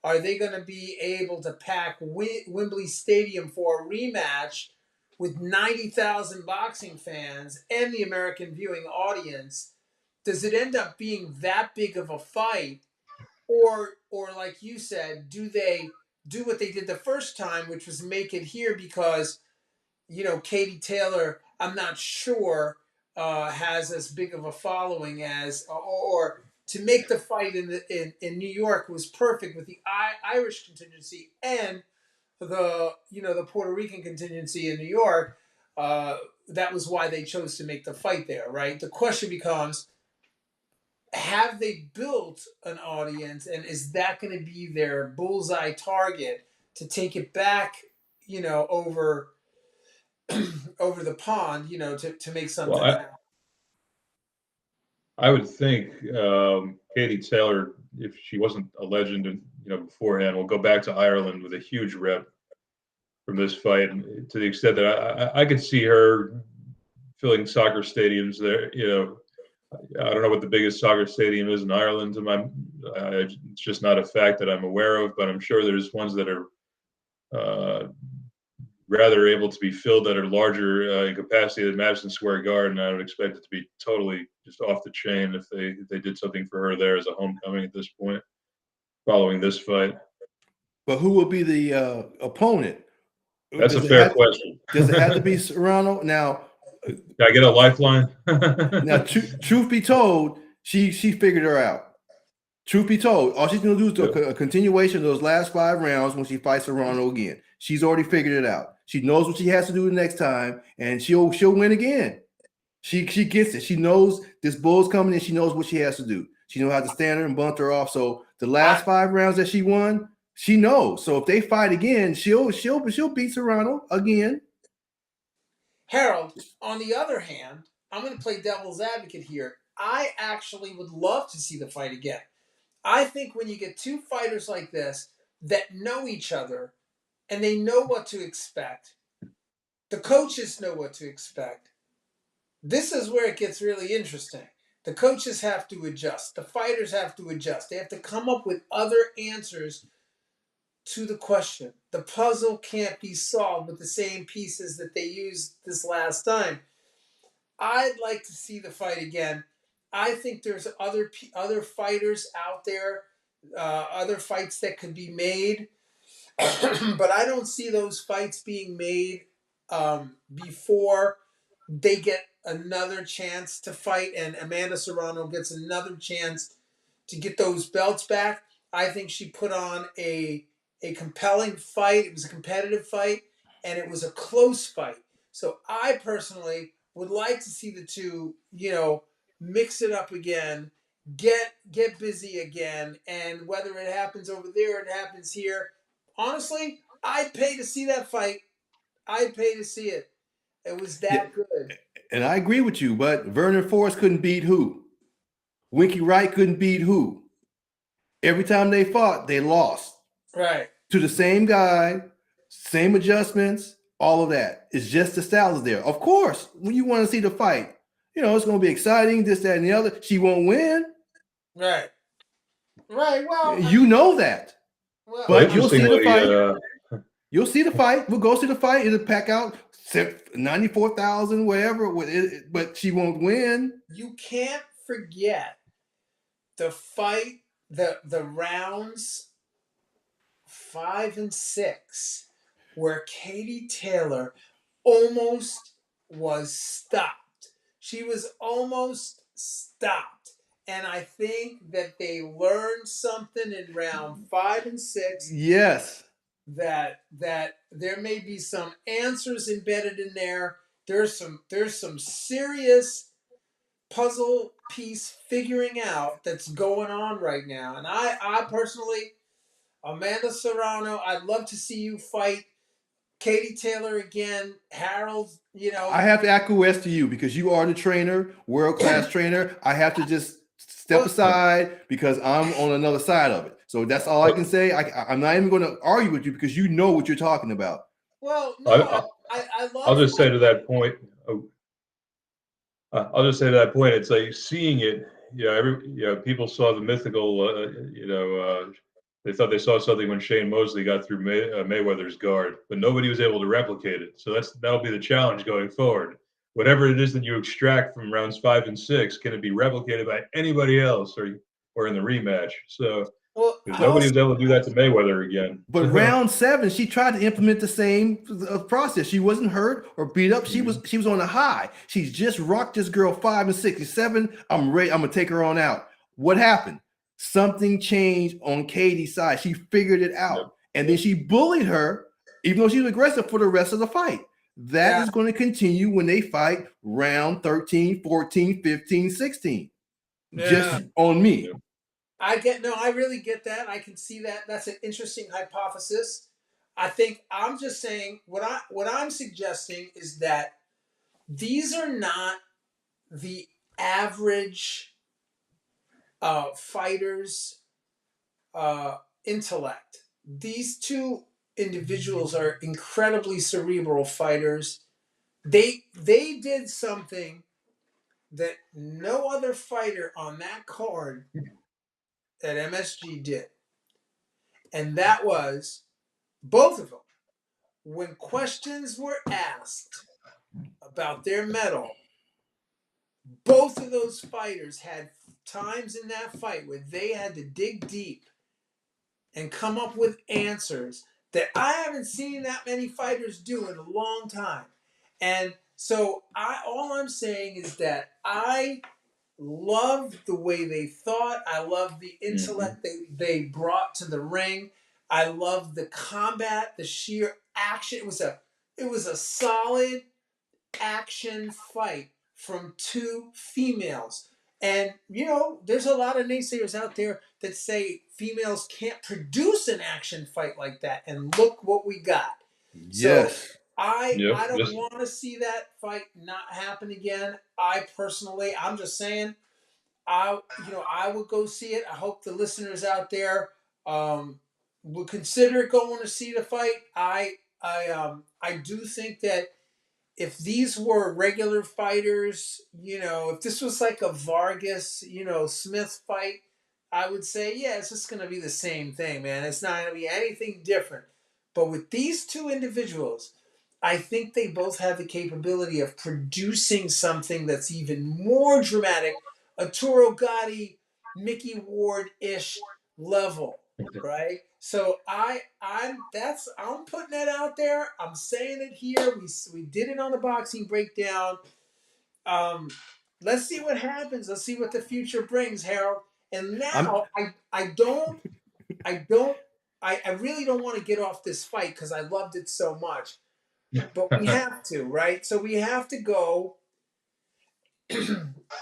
Are they going to be able to pack Wembley Stadium for a rematch with 90,000 boxing fans and the American viewing audience? Does it end up being that big of a fight? Or like you said, do they do what they did the first time, which was make it here because, Katie Taylor, I'm not sure, has as big of a following as, or to make the fight in New York was perfect with the Irish contingency and the Puerto Rican contingency in New York. That was why they chose to make the fight there, right? The question becomes, have they built an audience, and is that going to be their bullseye target to take it back, over the pond, to make something happen? I would think Katie Taylor, if she wasn't a legend and beforehand, will go back to Ireland with a huge rep from this fight, and to the extent that I could see her filling soccer stadiums there. I don't know what the biggest soccer stadium is in Ireland. It's just not a fact that I'm aware of, but I'm sure there's ones that are rather able to be filled that are larger in capacity than Madison Square Garden. I would expect it to be totally just off the chain if they did something for her there as a homecoming at this point, following this fight. But who will be the opponent? That's a Does it fair have question. does it have to be Serrano? Now, Can I get a lifeline? truth be told, she figured her out. Truth be told, all she's going to do is a continuation of those last 5 rounds when she fights Serrano again. She's already figured it out. She knows what she has to do the next time, and she'll win again. She gets it. She knows this bull's coming, and she knows what she has to do. She knows how to stand her and bunt her off. So the last 5 rounds that she won, she knows. So if they fight again, she'll beat Serrano again. Harold, on the other hand, I'm going to play devil's advocate here. I actually would love to see the fight again. I think when you get two fighters like this that know each other and they know what to expect, the coaches know what to expect, this is where it gets really interesting. The coaches have to adjust. The fighters have to adjust. They have to come up with other answers to the question. The puzzle can't be solved with the same pieces that they used this last time. I'd like to see the fight again. I think there's other fighters out there, other fights that could be made, but I don't see those fights being made before they get another chance to fight, and Amanda Serrano gets another chance to get those belts back. I think she put on a compelling fight. It was a competitive fight, and it was a close fight. So I personally would like to see the two, mix it up again, get busy again, and whether it happens over there, it happens here. Honestly, I'd pay to see that fight. I'd pay to see it. It was that good. And I agree with you, but Vernon Forrest couldn't beat who? Winky Wright couldn't beat who? Every time they fought, they lost. Right. To the same guy, same adjustments, all of that. It's just the styles there. Of course, when you want to see the fight, it's going to be exciting, this, that, and the other. She won't win. Right. Right. Well, you know that. Well, but you'll see the fight. You'll see the fight. We'll go see the fight. It'll pack out 94,000, whatever. But she won't win. You can't forget the fight, the rounds 5 and 6, where Katie Taylor almost was stopped. She was almost stopped. And I think that they learned something in round 5 and 6. Yes. That there may be some answers embedded in there. There's some serious puzzle piece figuring out that's going on right now. And I personally, Amanda Serrano, I'd love to see you fight Katie Taylor again. Harold, I have to acquiesce to you because you are the trainer, world-class trainer. I have to just step aside because I'm on another side of it. So that's all I can say. I'm not even going to argue with you because you know what you're talking about. Well, no, I love. I'll just say to that point. I'll just say to that point. It's like seeing it. People saw the mythical. They thought they saw something when Shane Mosley got through Mayweather's guard, but nobody was able to replicate it. So that'll be the challenge going forward. Whatever it is that you extract from rounds 5 and 6, can it be replicated by anybody else or in the rematch? So nobody was able to do that to Mayweather again. But round 7, she tried to implement the same process. She wasn't hurt or beat up. She was on a high. She's just rocked this girl 5 and 6. 7, I'm ready. I'm gonna take her on out. What happened? Something changed on Katie's side. She figured it out. Yep. And then she bullied her, even though she was aggressive for the rest of the fight. That is going to continue when they fight round 13, 14, 15, 16. Yeah. Just on me. I really get that. I can see that. That's an interesting hypothesis. I'm just saying what I'm suggesting is that these are not the average fighters' intellect. These two individuals are incredibly cerebral fighters. They did something that no other fighter on that card at MSG did. And that was, both of them when questions were asked about their medal, both of those fighters had times in that fight where they had to dig deep and come up with answers that I haven't seen that many fighters do in a long time. And so all I'm saying is that I loved the way they thought. I loved the intellect they brought to the ring. I loved the combat, the sheer action. It was a solid action fight from two females. And, you know, there's a lot of naysayers out there that say females can't produce an action fight like that. And look what we got. So Yes. I Yep. don't want to see that fight not happen again. I personally, I'm just saying, I would go see it. I hope the listeners out there would consider going to see the fight. I do think that if these were regular fighters, you know, if this was like a Vargas, you know, Smith fight, I would say, yeah, it's just going to be the same thing, man. It's not going to be anything different. But with these two individuals, I think they both have the capability of producing something that's even more dramatic, a Toro Gotti, Mickey Ward-ish level, right? So I'm putting that out there. I'm saying it here. We did it on the boxing breakdown. Um, let's see what happens. Let's see what the future brings, Harold. And now I really don't want to get off this fight because I loved it so much. But we have to, right? So we have to go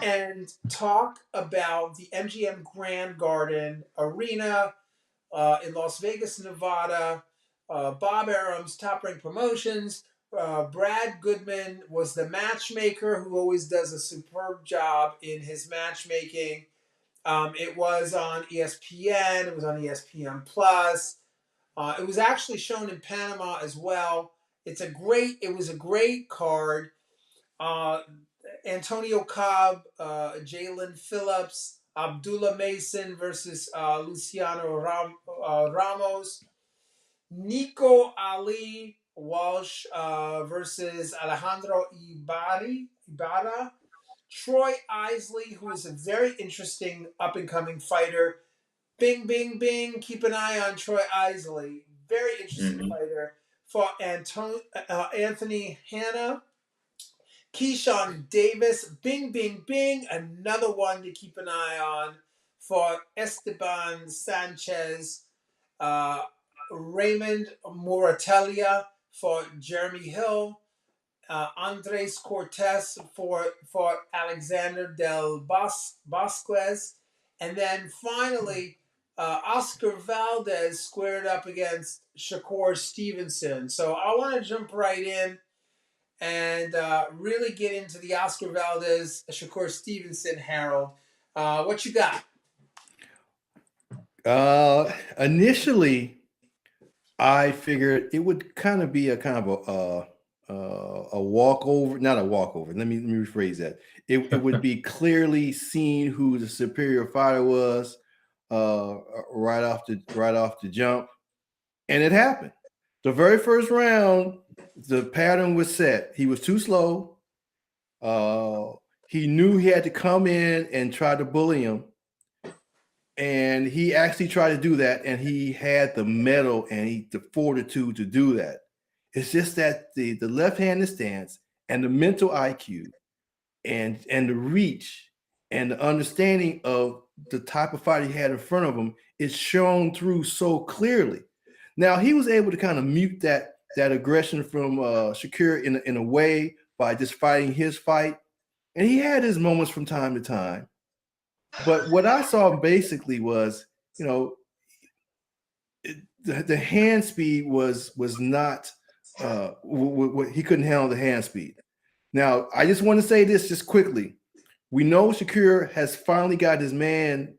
and talk about the MGM Grand Garden Arena in Las Vegas, Nevada. Bob Arum's Top Rank Promotions. Brad Goodman was the matchmaker who always does a superb job in his matchmaking. It was on ESPN. It was on ESPN Plus. It was actually shown in Panama as well. It was a great card. Uh, Antonio Cobb, Jalen Phillips, Abdullah Mason versus Luciano Ramos, Nico Ali Walsh versus Alejandro Ibarra, Troy Isley, who is a very interesting up and coming fighter. Bing, bing, bing. Keep an eye on Troy Isley. Very interesting fighter. Fought Anthony Hanna. Keyshawn Davis, bing, bing, bing, another one to keep an eye on for Esteban Sanchez, Raymond Moratelia for Jeremy Hill, Andres Cortez for Alexander del Bosquez, and then finally Oscar Valdez squared up against Shakur Stevenson. So I want to jump right in and really get into the Oscar Valdez, Shakur Stevenson, Harold. What you got? Initially, I figured it would kind of be a walkover, not a walkover. Let me rephrase that. It would be clearly seen who the superior fighter was right off the jump, and it happened. The very first round, the pattern was set. He was too slow. He knew he had to come in and try to bully him. And he actually tried to do that, and he had the mettle and the fortitude to do that. It's just that the left-handed stance and the mental IQ and the reach and the understanding of the type of fight he had in front of him is shown through so clearly. Now, he was able to kind of mute that aggression from Shakur in a way by just fighting his fight. And he had his moments from time to time. But what I saw basically was, you know, the hand speed was not, he couldn't handle the hand speed. Now, I just want to say this just quickly. We know Shakur has finally got his man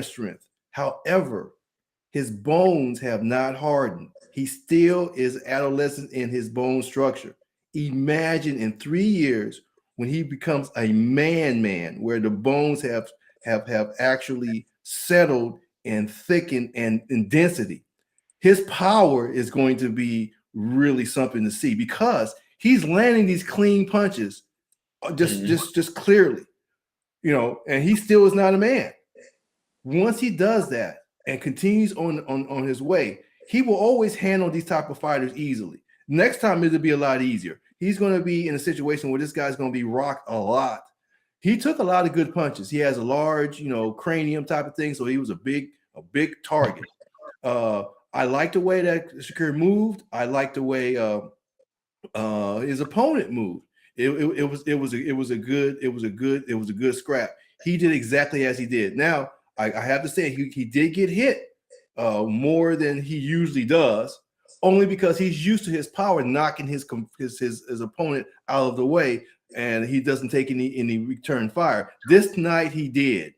strength. However, his bones have not hardened. He still is adolescent in his bone structure. Imagine in 3 years when he becomes a man, where the bones have actually settled and thickened and in density. His power is going to be really something to see because he's landing these clean punches just clearly, and he still is not a man. Once he does that and continues on his way, he will always handle these type of fighters easily. Next time it'll be a lot easier. He's going to be in a situation where this guy's going to be rocked a lot. He took a lot of good punches. He has a large, cranium type of thing, so he was a big target. I like the way that Shakur moved. I like the way his opponent moved. It was a good scrap. He did exactly as he did. Now I have to say he did get hit more than he usually does, only because he's used to his power knocking his opponent out of the way, and he doesn't take any return fire. This night he did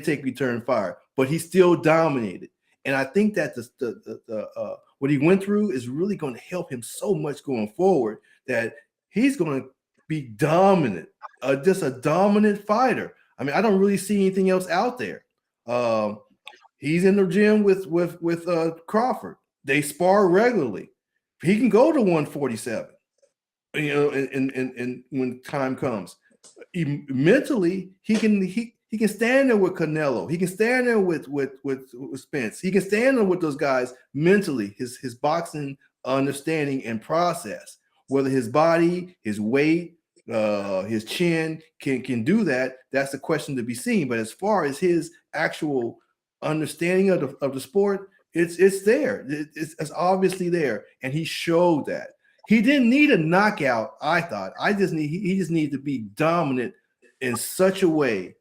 take return fire, but he still dominated. And I think that what he went through is really going to help him so much going forward that he's going to be dominant, just a dominant fighter. I mean, I don't really see anything else out there. He's in the gym with Crawford. They spar regularly. He can go to 147, and when time comes. Mentally, he can stand there with Canelo. He can stand there with Spence. He can stand there with those guys mentally. His boxing understanding and process, whether his body, his weight, his chin can do that. That's the question to be seen. But as far as his actual understanding of the sport, it's there. It's obviously there, and he showed that. He didn't need a knockout. I thought he just needed to be dominant in such a way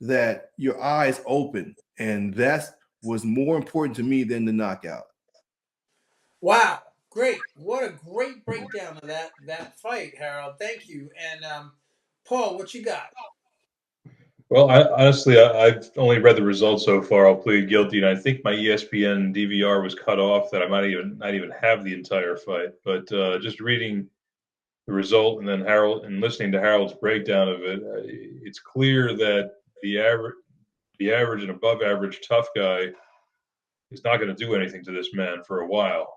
that your eyes open, and that was more important to me than the knockout. Wow, great! What a great breakdown of that fight, Harold. Thank you. And Paul, what you got? Well, I've only read the results so far. I'll plead guilty, and I think my ESPN DVR was cut off. That I might not even have the entire fight. But just reading the result and then listening to Harold's breakdown of it, it's clear that the average and above average tough guy is not going to do anything to this man for a while.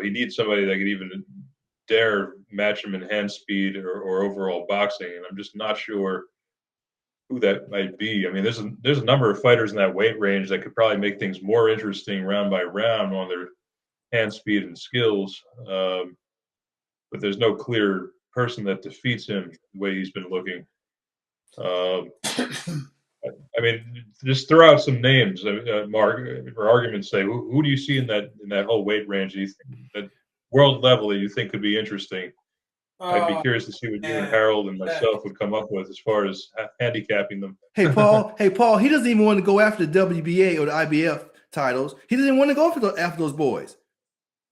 He needs somebody that could even dare match him in hand speed or overall boxing, and I'm just not sure who that might be. I mean, there's a number of fighters in that weight range that could probably make things more interesting round by round on their hand speed and skills. But there's no clear person that defeats him the way he's been looking. I mean, just throw out some names, Mark, for argument's sake. Who do you see in that whole weight range? That world level that you think could be interesting? I'd be curious to see what you and Harold and myself would come up with as far as handicapping them. Hey, Paul. He doesn't even want to go after the WBA or the IBF titles. He doesn't want to go after those boys.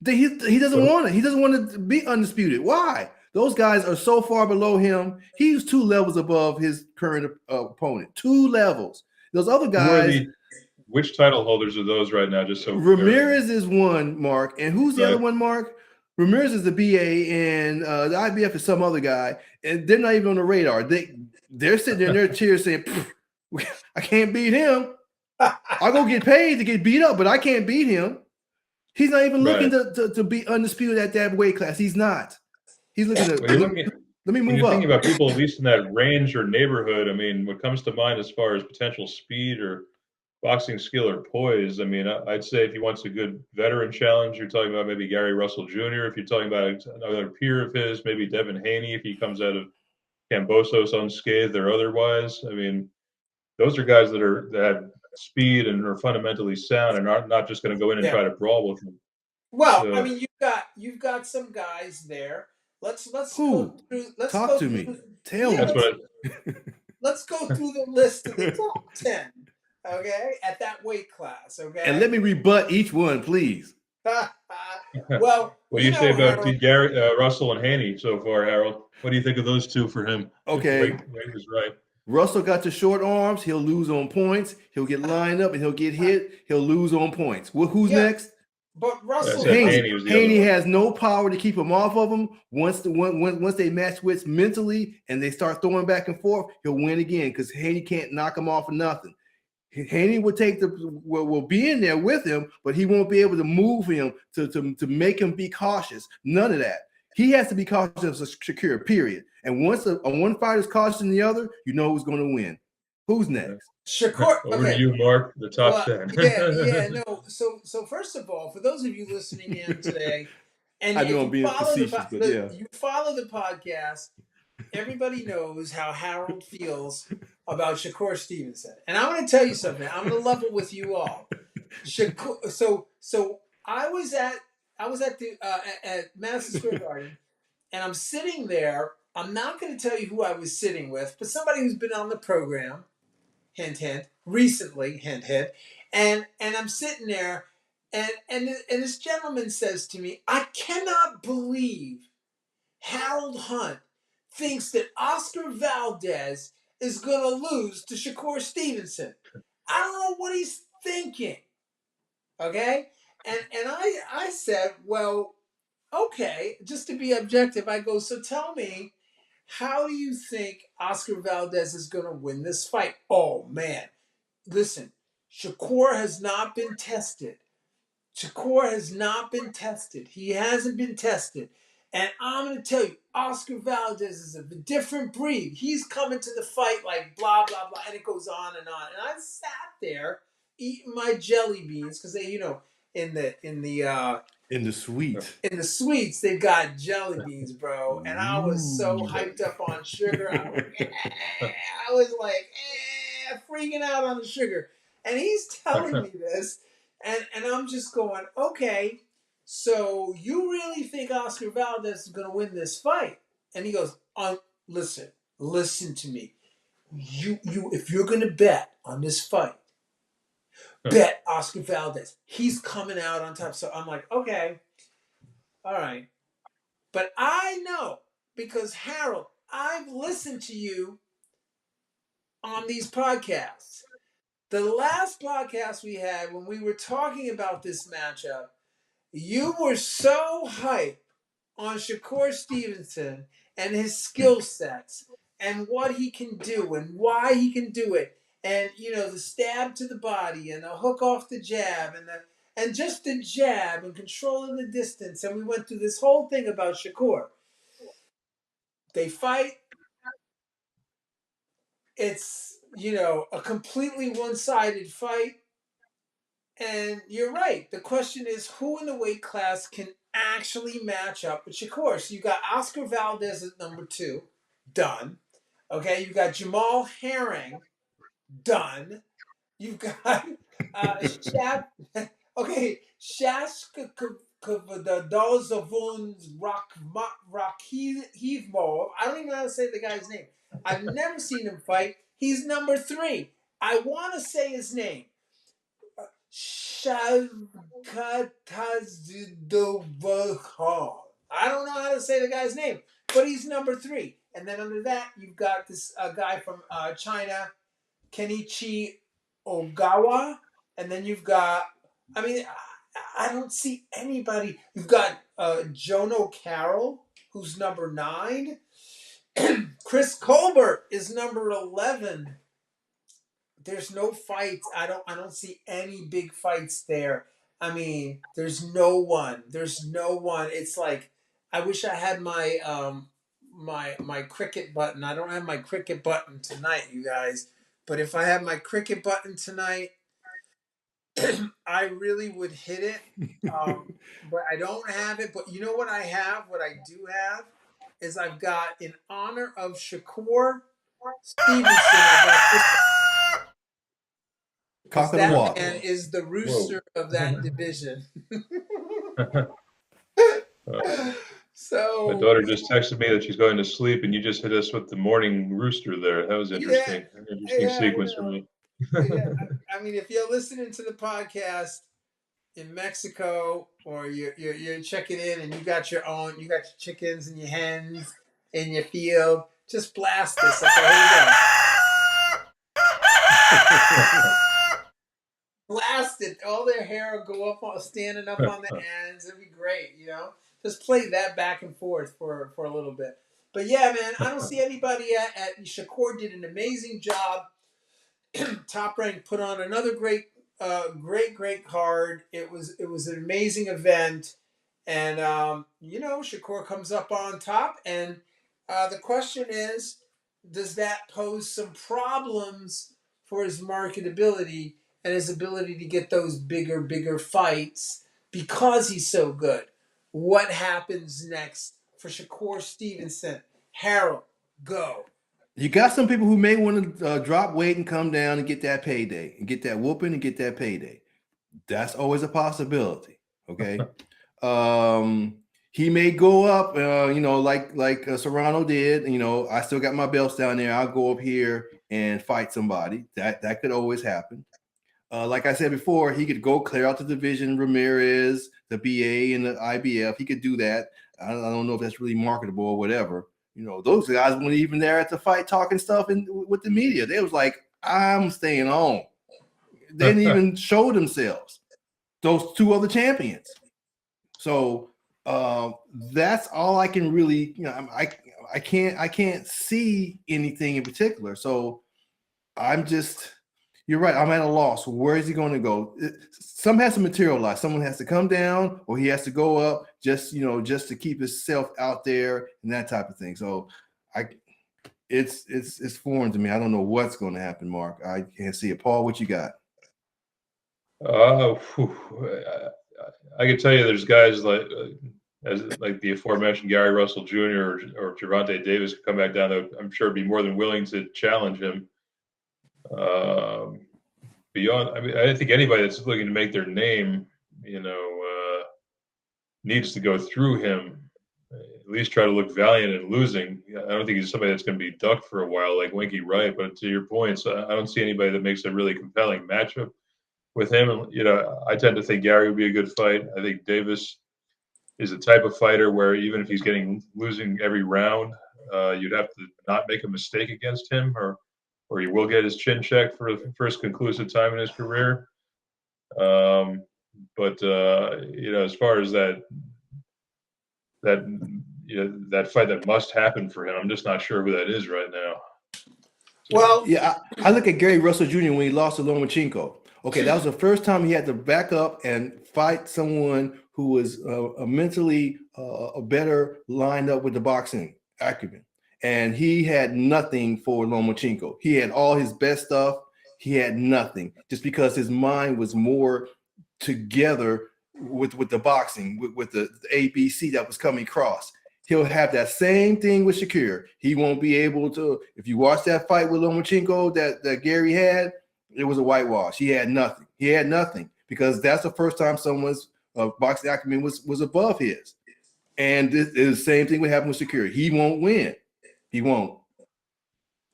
He doesn't want it. He doesn't want to be undisputed. Why? Those guys are so far below him. He's 2 levels above his current opponent. 2 levels. Those other guys. Which title holders are those right now? Just so Ramirez is one, Mark, and who's the other one, Mark? Ramirez is the BA, and the IBF is some other guy, and they're not even on the radar. They're sitting there in their chairs saying, "I can't beat him. I'll go get paid to get beat up, but I can't beat him." He's not even looking to be undisputed at that weight class. He's not. He's looking to let me move up. You're thinking about people at least in that range or neighborhood. I mean, what comes to mind as far as potential speed or boxing skill or poise, I mean, I'd say if he wants a good veteran challenge, you're talking about maybe Gary Russell Jr. If you're talking about another peer of his, maybe Devin Haney, if he comes out of Cambosos unscathed or otherwise. I mean, those are guys that have speed and are fundamentally sound and are not just going to go in and try to brawl with them. Well, so, I mean, you've got some guys there. Let's go through. Talk to me. Tell me. Let's go through the list of the top 10. Okay, at that weight class. Okay, and let me rebut each one, please. Well, what do you say about Gary, Russell and Haney so far, Harold? What do you think of those two for him? Okay, weight was right. Russell got the short arms. He'll lose on points. He'll get lined up and he'll get hit. He'll lose on points. Well, who's next? But Russell Haney has no power to keep him off of him. Once they match wits mentally and they start throwing back and forth, he'll win again because Haney can't knock him off of nothing. Haney will be in there with him, but he won't be able to move him to make him be cautious. None of that. He has to be cautious of Shakur, period. And once one fighter is cautious than the other, you know who's going to win. Who's next? Shakur. Over Okay. to you, Mark. The top 10. No. So first of all, for those of you listening in today, and I if know I'm you being follow facetious, but yeah. you follow the podcast, everybody knows how Harold feels about Shakur Stevenson. And I'm going to tell you something. I'm going to level with you all. Shakur. So I was at the at Madison Square Garden, and I'm sitting there. I'm not going to tell you who I was sitting with, but somebody who's been on the program, hint hint, recently, hint hint, and I'm sitting there, and this gentleman says to me, "I cannot believe Harold Hunt thinks that Oscar Valdez is going to lose to Shakur Stevenson. I don't know what he's thinking." Okay? And I said, well, okay, just to be objective, I go, so tell me, how do you think Oscar Valdez is going to win this fight? Oh, man. Listen, Shakur has not been tested. Shakur has not been tested. He hasn't been tested. And I'm going to tell you, Oscar Valdez is a different breed. He's coming to the fight like blah, blah, blah. And it goes on and on. And I sat there eating my jelly beans because they, in the suite. In the suites, they've got jelly beans, bro. And I was so hyped up on sugar. I was like, freaking out on the sugar. And he's telling me this. And I'm just going, okay, so you really think Oscar Valdez is going to win this fight? And he goes, listen to me. You, if you're going to bet on this fight, bet Oscar Valdez. He's coming out on top. So I'm like, okay, all right. But I know, because Harold, I've listened to you on these podcasts. The last podcast we had, when we were talking about this matchup, you were so hyped on Shakur Stevenson and his skill sets and what he can do and why he can do it. And, the stab to the body and the hook off the jab and just the jab and controlling the distance. And we went through this whole thing about Shakur. They fight. It's, a completely one-sided fight. And you're right. The question is, who in the weight class can actually match up with Shakur? So you got Oscar Valdez at number 2, done. Okay, you got Jamal Herring, done. You've got Shab. Okay, Shaska the Dazn Rakivmo. I don't even know how to say the guy's name. I've never seen him fight. He's number 3. I want to say his name. Shavkatazidovakhan. I don't know how to say the guy's name, but he's number 3. And then under that, you've got this guy from China, Kenichi Ogawa. And then you've got, I don't see anybody. You've got Jono Carroll, who's number 9. Chris Colbert is number 11. There's no fights. I don't see any big fights there. There's no one. It's like, I wish I had my my cricket button. I don't have my cricket button tonight, you guys. But if I had my cricket button tonight, I really would hit it. But I don't have it. But you know what I have? What I do have is I've got, in honor of Shakur Stevenson, because that man is the rooster of that division. So my daughter just texted me that she's going to sleep, and you just hit us with the morning rooster there. That was interesting. Interesting sequence for me. If you're listening to the podcast in Mexico, or you're checking in and you got your chickens and your hens in your field, just blast this. Okay, here we go. Blast it. All their hair will go up, standing up on the ends. It'd be great, Just play that back and forth for a little bit. But yeah, man, I don't see anybody at Shakur did an amazing job Top Rank put on another great card. It was an amazing event, and Shakur comes up on top. And the question is, does that pose some problems for his marketability and his ability to get those bigger fights because he's so good? What happens next for Shakur Stevenson? Harold, go. You got some people who may want to drop weight and come down and get that payday and get that whooping and get that payday. That's always a possibility. Okay. He may go up, like Serrano did. I still got my belts down there. I'll go up here and fight somebody. That could always happen. Like I said before, he could go clear out the division, Ramirez, the BA, and the IBF. He could do that. I don't know if that's really marketable or whatever. Those guys weren't even there at the fight talking stuff with the media. They was like, I'm staying home. They didn't even show themselves. Those two other champions. So that's all I can really, I can't see anything in particular. So you're right. I'm at a loss. Where is he going to go? Something has to materialize. Someone has to come down, or he has to go up just to keep himself out there and that type of thing. So it's foreign to me. I don't know what's going to happen, Mark. I can't see it. Paul, what you got? I can tell you there's guys like the aforementioned Gary Russell Jr. or Gervonta Davis could come back down that I'm sure be more than willing to challenge him. Beyond, I mean, I think anybody that's looking to make their name, needs to go through him. At least try to look valiant in losing. I don't think he's somebody that's going to be ducked for a while like Winky Wright. But to your points, I don't see anybody that makes a really compelling matchup with him. I tend to think Gary would be a good fight. I think Davis is a type of fighter where even if he's losing every round, you'd have to not make a mistake against him, or he will get his chin checked for the first conclusive time in his career. But as far as that fight that must happen for him, I'm just not sure who that is right now. Well, yeah, I look at Gary Russell Jr. when he lost to Lomachenko. Okay, that was the first time he had to back up and fight someone who was mentally better lined up with the boxing acumen. And he had nothing for Lomachenko. He had all his best stuff. He had nothing just because his mind was more together with the boxing, with the ABC that was coming across. He'll have that same thing with Shakur. He won't be able to. If you watch that fight with Lomachenko that Gary had, it was a whitewash. He had nothing. He had nothing because that's the first time someone's boxing acumen was above his. And this is the same thing would happen with Shakur. He won't win. He won't.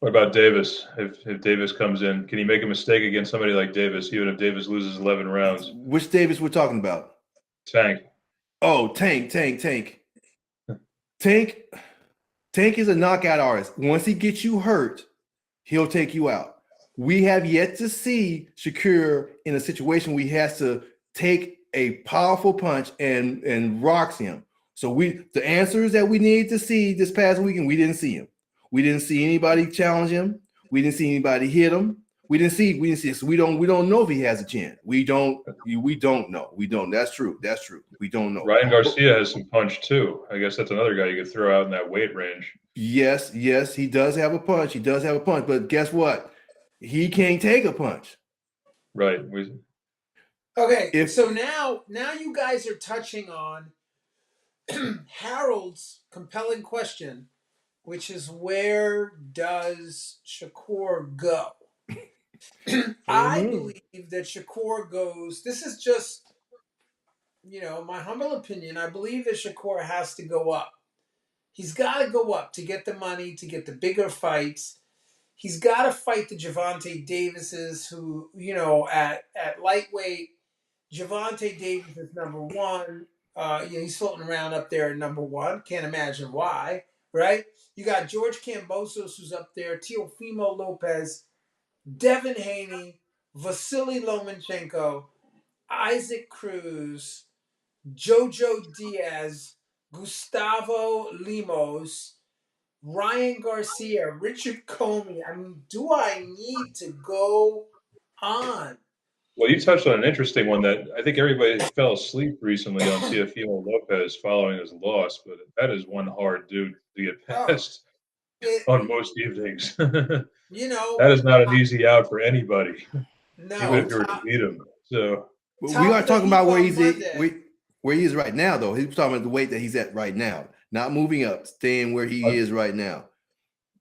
What about Davis? If Davis comes in, can he make a mistake against somebody like Davis, even if Davis loses 11 rounds? Which Davis we're talking about? Tank. Oh, Tank. Tank is a knockout artist. Once he gets you hurt, he'll take you out. We have yet to see Shakur in a situation where he has to take a powerful punch and rocks him. So the answers that we need to see this past weekend, we didn't see him. We didn't see anybody challenge him. We didn't see anybody hit him. We didn't see. So we don't know if he has a chin. We don't know. We don't. That's true. We don't know. Ryan Garcia has some punch too. I guess that's another guy you could throw out in that weight range. Yes, he does have a punch. But guess what? He can't take a punch. Right. Okay. So now you guys are touching on Harold's compelling question, which is where does Shakur go? I believe that Shakur goes. This is just, my humble opinion. I believe that Shakur has to go up. He's got to go up to get the money, to get the bigger fights. He's got to fight the Gervonta Davises who, at lightweight, Gervonta Davis is number one. He's floating around up there at number one. Can't imagine why, right? You got George Kambosos who's up there, Teofimo Lopez, Devin Haney, Vasily Lomachenko, Isaac Cruz, Jojo Diaz, Gustavo Limos, Ryan Garcia, Richard Comey. I mean, do I need to go on? Well, you touched on an interesting one that I think everybody fell asleep recently on Teofimo Lopez following his loss, but that is one hard dude to get Oh, past on it, most evenings. That you know, is not an easy out for anybody, even no, if you were to beat him. So, We top are of the talking heap about where on he's at, Monday. where he is right now, though. He's talking about the weight that he's at right now, not moving up, staying where he I, is right now.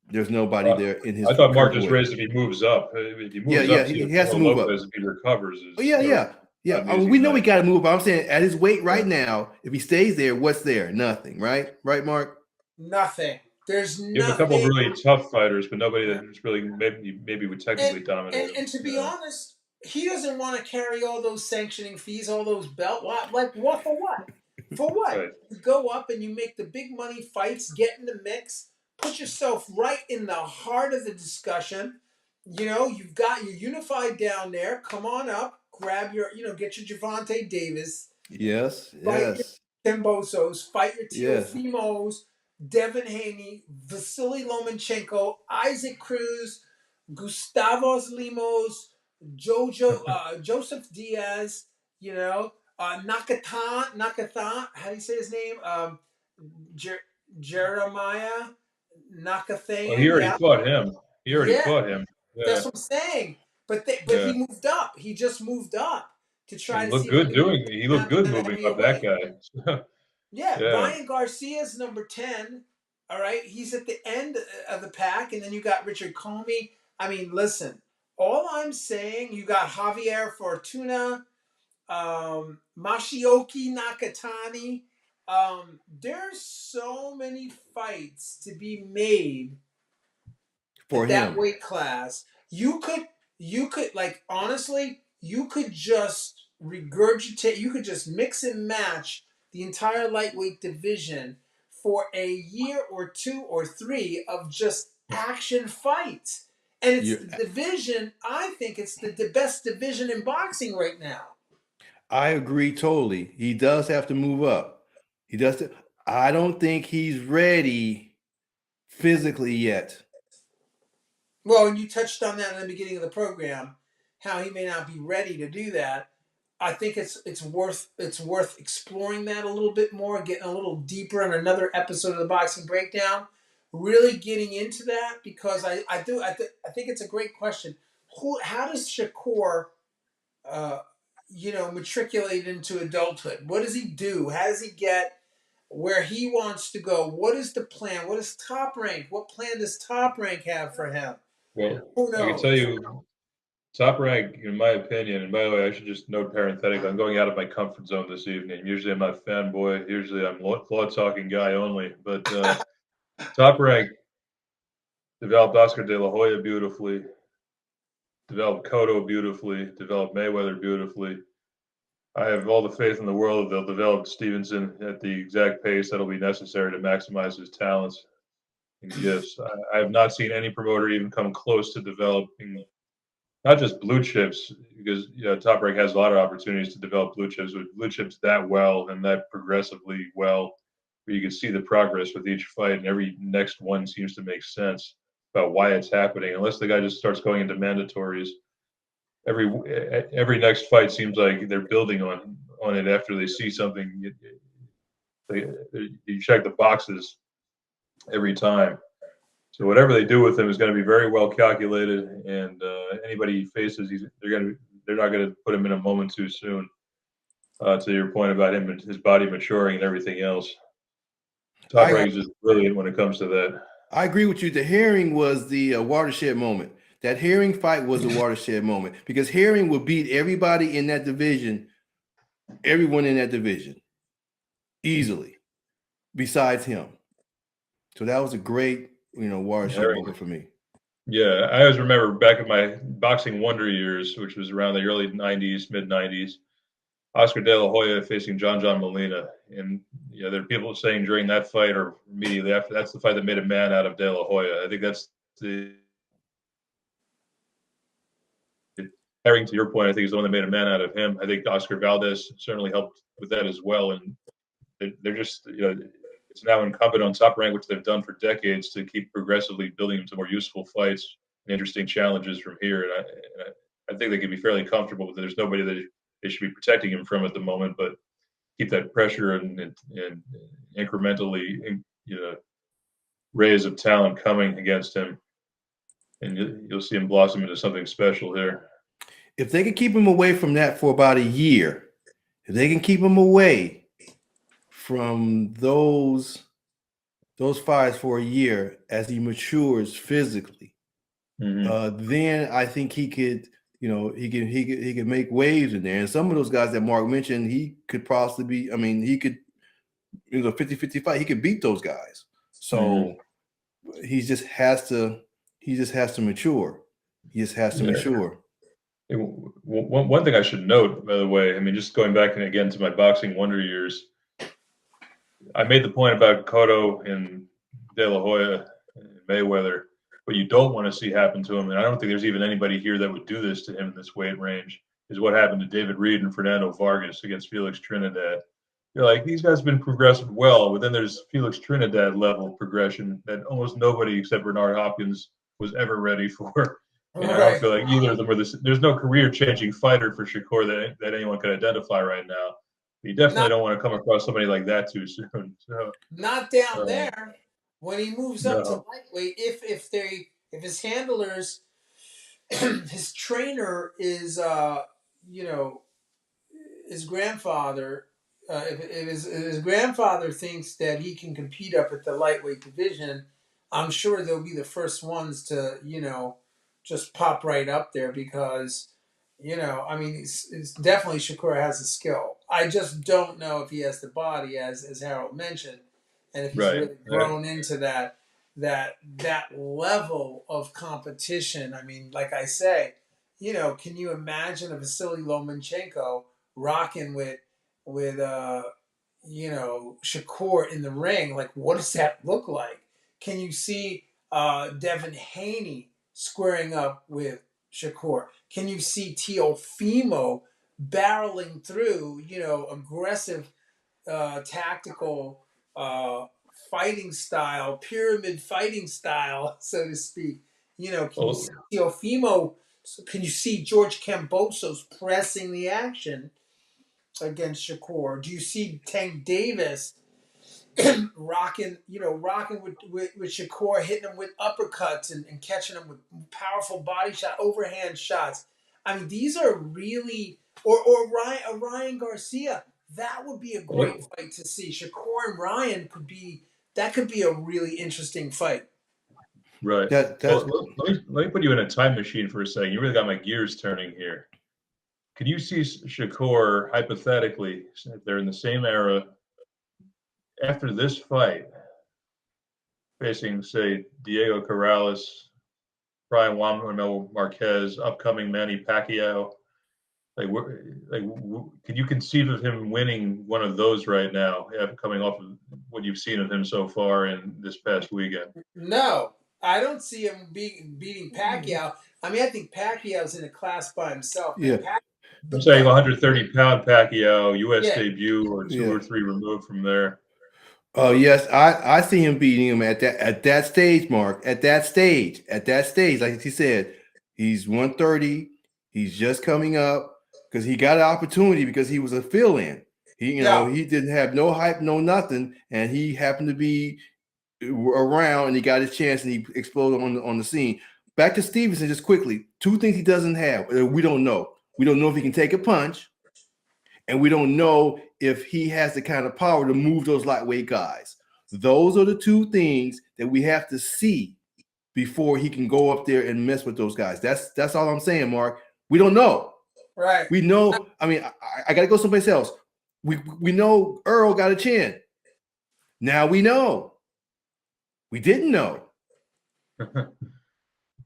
There's nobody there in his I thought Mark current just weight. raised if he moves up. If he Yeah, moves yeah, up, he has to Teofimo move Lopez, up. if he recovers, Oh, is yeah, yeah, yeah. not an I mean, easy we know we night. got to move, but I'm saying at his weight right now, if he stays there, what's there? Nothing, right? Right, Mark? Nothing. There's You have a couple of nothing. really tough fighters, but nobody that's really maybe would And technically dominate him. and to be honest, he doesn't want to carry all those sanctioning fees, all those belt. Like what for what? For what? Right. You go up and you make the big money fights, get in the mix, put yourself right in the heart of the discussion. You know, you've got your unified down there. Come on up, grab your, get your Javante Davis, Yes, fight your yes, Timbosos, fight your yes. Teofimos, Devin Haney, Vasily Lomachenko, Isaac Cruz, Gustavos Limos, Joseph Diaz, Nakathan, how do you say his name? Jer- Jeremiah Well, he Nakathan, already yeah. fought him. He already Yeah, fought him. that's Yeah, what I'm saying. But yeah. he moved up. He just moved up to And try he to see looked if he good can move doing. the He looked champion good at a moving up that heavyweight. guy. Yeah, Yeah. Ryan Garcia's number 10. All right. He's at the end of the pack. And then you got Richard Comey. I mean, listen, all I'm saying, you got Javier Fortuna, Mashioki Nakatani. There's so many fights to be made For at that him. weight class. You could like honestly, you could just regurgitate, you could just mix and match the entire lightweight division for a year or two or three of just action fights. And it's You the division, I think it's the best division in boxing right now. I agree totally. He does have to move up. He does. I don't think he's ready physically yet. Well, and you touched on that in the beginning of the program, how he may not be ready to do that. I think it's worth exploring that a little bit more, getting a little deeper on another episode of the Boxing Breakdown, really getting into that because I think it's a great question. How does Shakur, uh, matriculate into adulthood? What does he do? How does he get where he wants to go? What is the plan? What is Top Rank? What plan does Top Rank have for him? Well, Who I can tell knows? you, Top Rank, in my opinion. And by the way, I should just note parenthetically, I'm going out of my comfort zone this evening. Usually, I'm not a fanboy. Usually, I'm law talking guy only. But Top Rank developed Oscar De La Hoya beautifully, developed Cotto beautifully, developed Mayweather beautifully. I have all the faith in the world that they'll develop Stevenson at the exact pace that'll be necessary to maximize his talents and gifts. I have not seen any promoter even come close to developing not just blue chips, because Top Rank has a lot of opportunities to develop blue chips, but blue chips that well and that progressively well, where you can see the progress with each fight, and every next one seems to make sense about why it's happening. Unless the guy just starts going into mandatories, every every next fight seems like they're building on it after they see something. They, you check the boxes every time. So whatever they do with him is going to be very well calculated, and anybody he faces, they're not going to put him in a moment too soon. To your point about him and his body maturing and everything else, Top I Rank is just brilliant when it comes to that. I agree with you. The Herring was the watershed moment. That Herring fight was a watershed moment because Herring would beat everybody in that division, everyone in that division, easily, besides him. So that was a great, watershed Herring, moment for me. yeah, I always remember back in my boxing wonder years, which was around the early '90s, mid '90s. Oscar De La Hoya facing John Molina, and there are people saying during that fight or immediately after, that's the fight that made a man out of De La Hoya. I think that's the Herring, to your point, I think is the one that made a man out of him. I think Oscar Valdez certainly helped with that as well. And they're just, it's now incumbent on Top Rank, which they've done for decades, to keep progressively building him to more useful fights and interesting challenges from here. I think they can be fairly comfortable with it. There's nobody that they should be protecting him from at the moment, but keep that pressure and incrementally, rays of talent coming against him, and you'll see him blossom into something special here. If they can keep him away from that for about a year, if they can keep him away from those fights for a year as he matures physically, then I think he could, he could make waves in there. And some of those guys that Mark mentioned, he could possibly be. I mean, he could, 50-50 fight. He could beat those guys. So he just has to mature. He just has to mature. One thing I should note, by the way, I mean, just going back and again to my boxing wonder years, I made the point about Cotto and De La Hoya and Mayweather. What you don't want to see happen to him, and I don't think there's even anybody here that would do this to him in this weight range, is what happened to David Reed and Fernando Vargas against Felix Trinidad. You're like, these guys have been progressing well, but then there's Felix Trinidad level progression that almost nobody except Bernard Hopkins was ever ready for. And I don't feel like either of them are this. There's no career-changing fighter for Shakur that anyone could identify right now. You definitely don't want to come across somebody like that too soon. So, not down there. When he moves up to lightweight, if his handlers, his trainer is his grandfather. If his grandfather thinks that he can compete up at the lightweight division, I'm sure they'll be the first ones to just pop right up there because I mean it's definitely Shakur has a skill. I just don't know if he has the body as Harold mentioned, and if he's really grown into that level of competition. I mean, like I say, can you imagine a Vasily Lomachenko rocking with Shakur in the ring? Like, what does that look like? Can you see Devin Haney squaring up with Shakur? Can you see Teofimo barreling through, aggressive, tactical fighting style, pyramid fighting style, so to speak? Can you see Teofimo? Can you see George Kambosos pressing the action against Shakur? Do you see Tank Davis rocking with Shakur, hitting him with uppercuts and catching him with powerful body shot, overhand shots? I mean, these are really or Ryan Garcia. That would be a great fight to see. Shakur and Ryan could be a really interesting fight. Right. Let me put you in a time machine for a second. You really got my gears turning here. Can you see Shakur, hypothetically, if they're in the same era, after this fight, facing, say, Diego Corrales, Brian Juan Marquez, upcoming Manny Pacquiao? Can you conceive of him winning one of those right now, coming off of what you've seen of him so far in this past weekend? No, I don't see him beating Pacquiao. I mean, I think Pacquiao's in a class by himself. Yeah. I'm saying 130-pound Pacquiao, U.S. debut, or two or three removed from there. Oh yes, I see him beating him at that stage, Mark. At that stage, like he said, he's 130. He's just coming up because he got an opportunity because he was a fill-in. He he didn't have no hype, no nothing, and he happened to be around and he got his chance and he exploded on the scene. Back to Stevenson, just quickly. Two things he doesn't have. We don't know. We don't know if he can take a punch. And we don't know if he has the kind of power to move those lightweight guys. Those are the two things that we have to see before he can go up there and mess with those guys. That's all I'm saying, Mark. We don't know. Right. We know. I mean, I got to go someplace else. We know Earl got a chin. Now we know. We didn't know.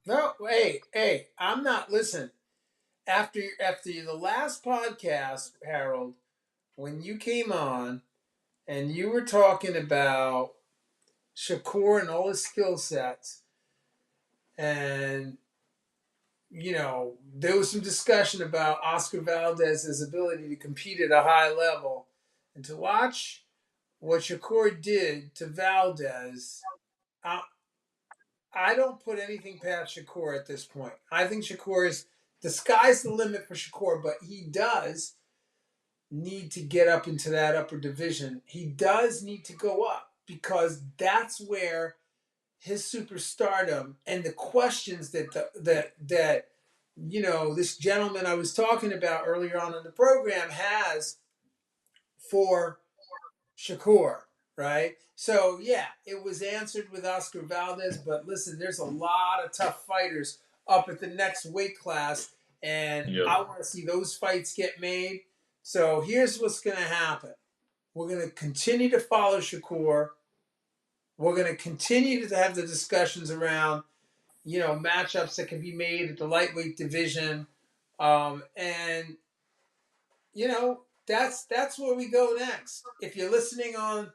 No, hey, I'm not. Listen, after the last podcast, Harold, when you came on and you were talking about Shakur and all his skill sets, and there was some discussion about Oscar Valdez's ability to compete at a high level, and to watch what Shakur did to Valdez, I don't put anything past Shakur at this point. I think the sky's the limit for Shakur, but he does need to get up into that upper division. He does need to go up because that's where his superstardom and the questions that this gentleman I was talking about earlier on in the program has for Shakur, right? So yeah, it was answered with Oscar Valdez, but listen, there's a lot of tough fighters up at the next weight class, and I want to see those fights get made. So here's what's going to happen. We're going to continue to follow Shakur. We're going to continue to have the discussions around, matchups that can be made at the lightweight division. And that's where we go next. If you're listening on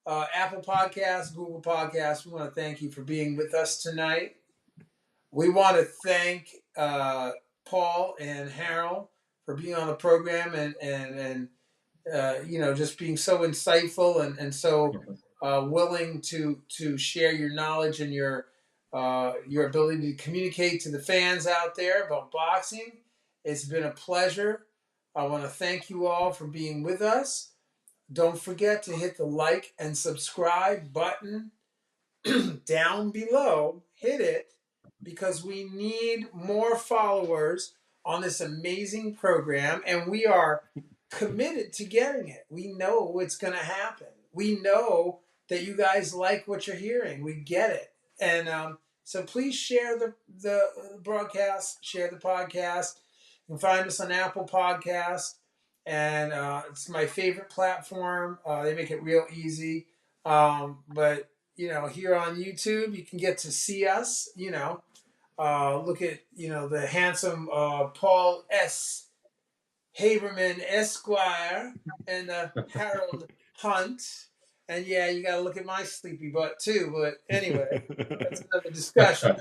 Apple Podcasts, Google Podcasts, we want to thank you for being with us tonight. We want to thank Paul and Harold for being on the program and just being so insightful and so willing to share your knowledge and your ability to communicate to the fans out there about boxing. It's been a pleasure. I want to thank you all for being with us. Don't forget to hit the like and subscribe button down below. Hit it because we need more followers on this amazing program, and we are committed to getting it. We know it's going to happen. We know that you guys like what you're hearing. We get it. And so please share the broadcast, share the podcast. You can find us on Apple Podcasts, and it's my favorite platform. They make it real easy. But, here on YouTube, you can get to see us, look at, the handsome Paul S. Haberman Esquire and Harold Hunt. And yeah, you got to look at my sleepy butt too. But anyway, that's another discussion.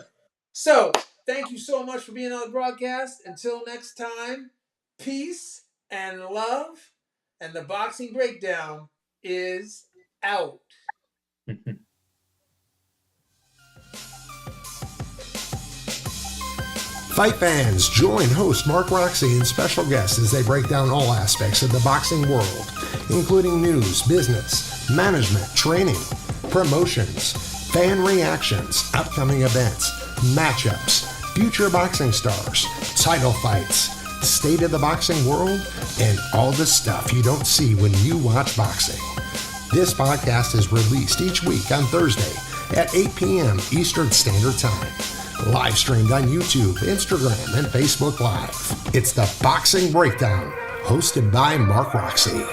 So thank you so much for being on the broadcast. Until next time, peace and love. And the Boxing Breakdown is out. Fight fans, join host Mark Roxy and special guests as they break down all aspects of the boxing world, including news, business, management, training, promotions, fan reactions, upcoming events, matchups, future boxing stars, title fights, state of the boxing world, and all the stuff you don't see when you watch boxing. This podcast is released each week on Thursday at 8 p.m. Eastern Standard Time. Live streamed on YouTube, Instagram, and Facebook Live. It's the Boxing Breakdown, hosted by Mark Roxy.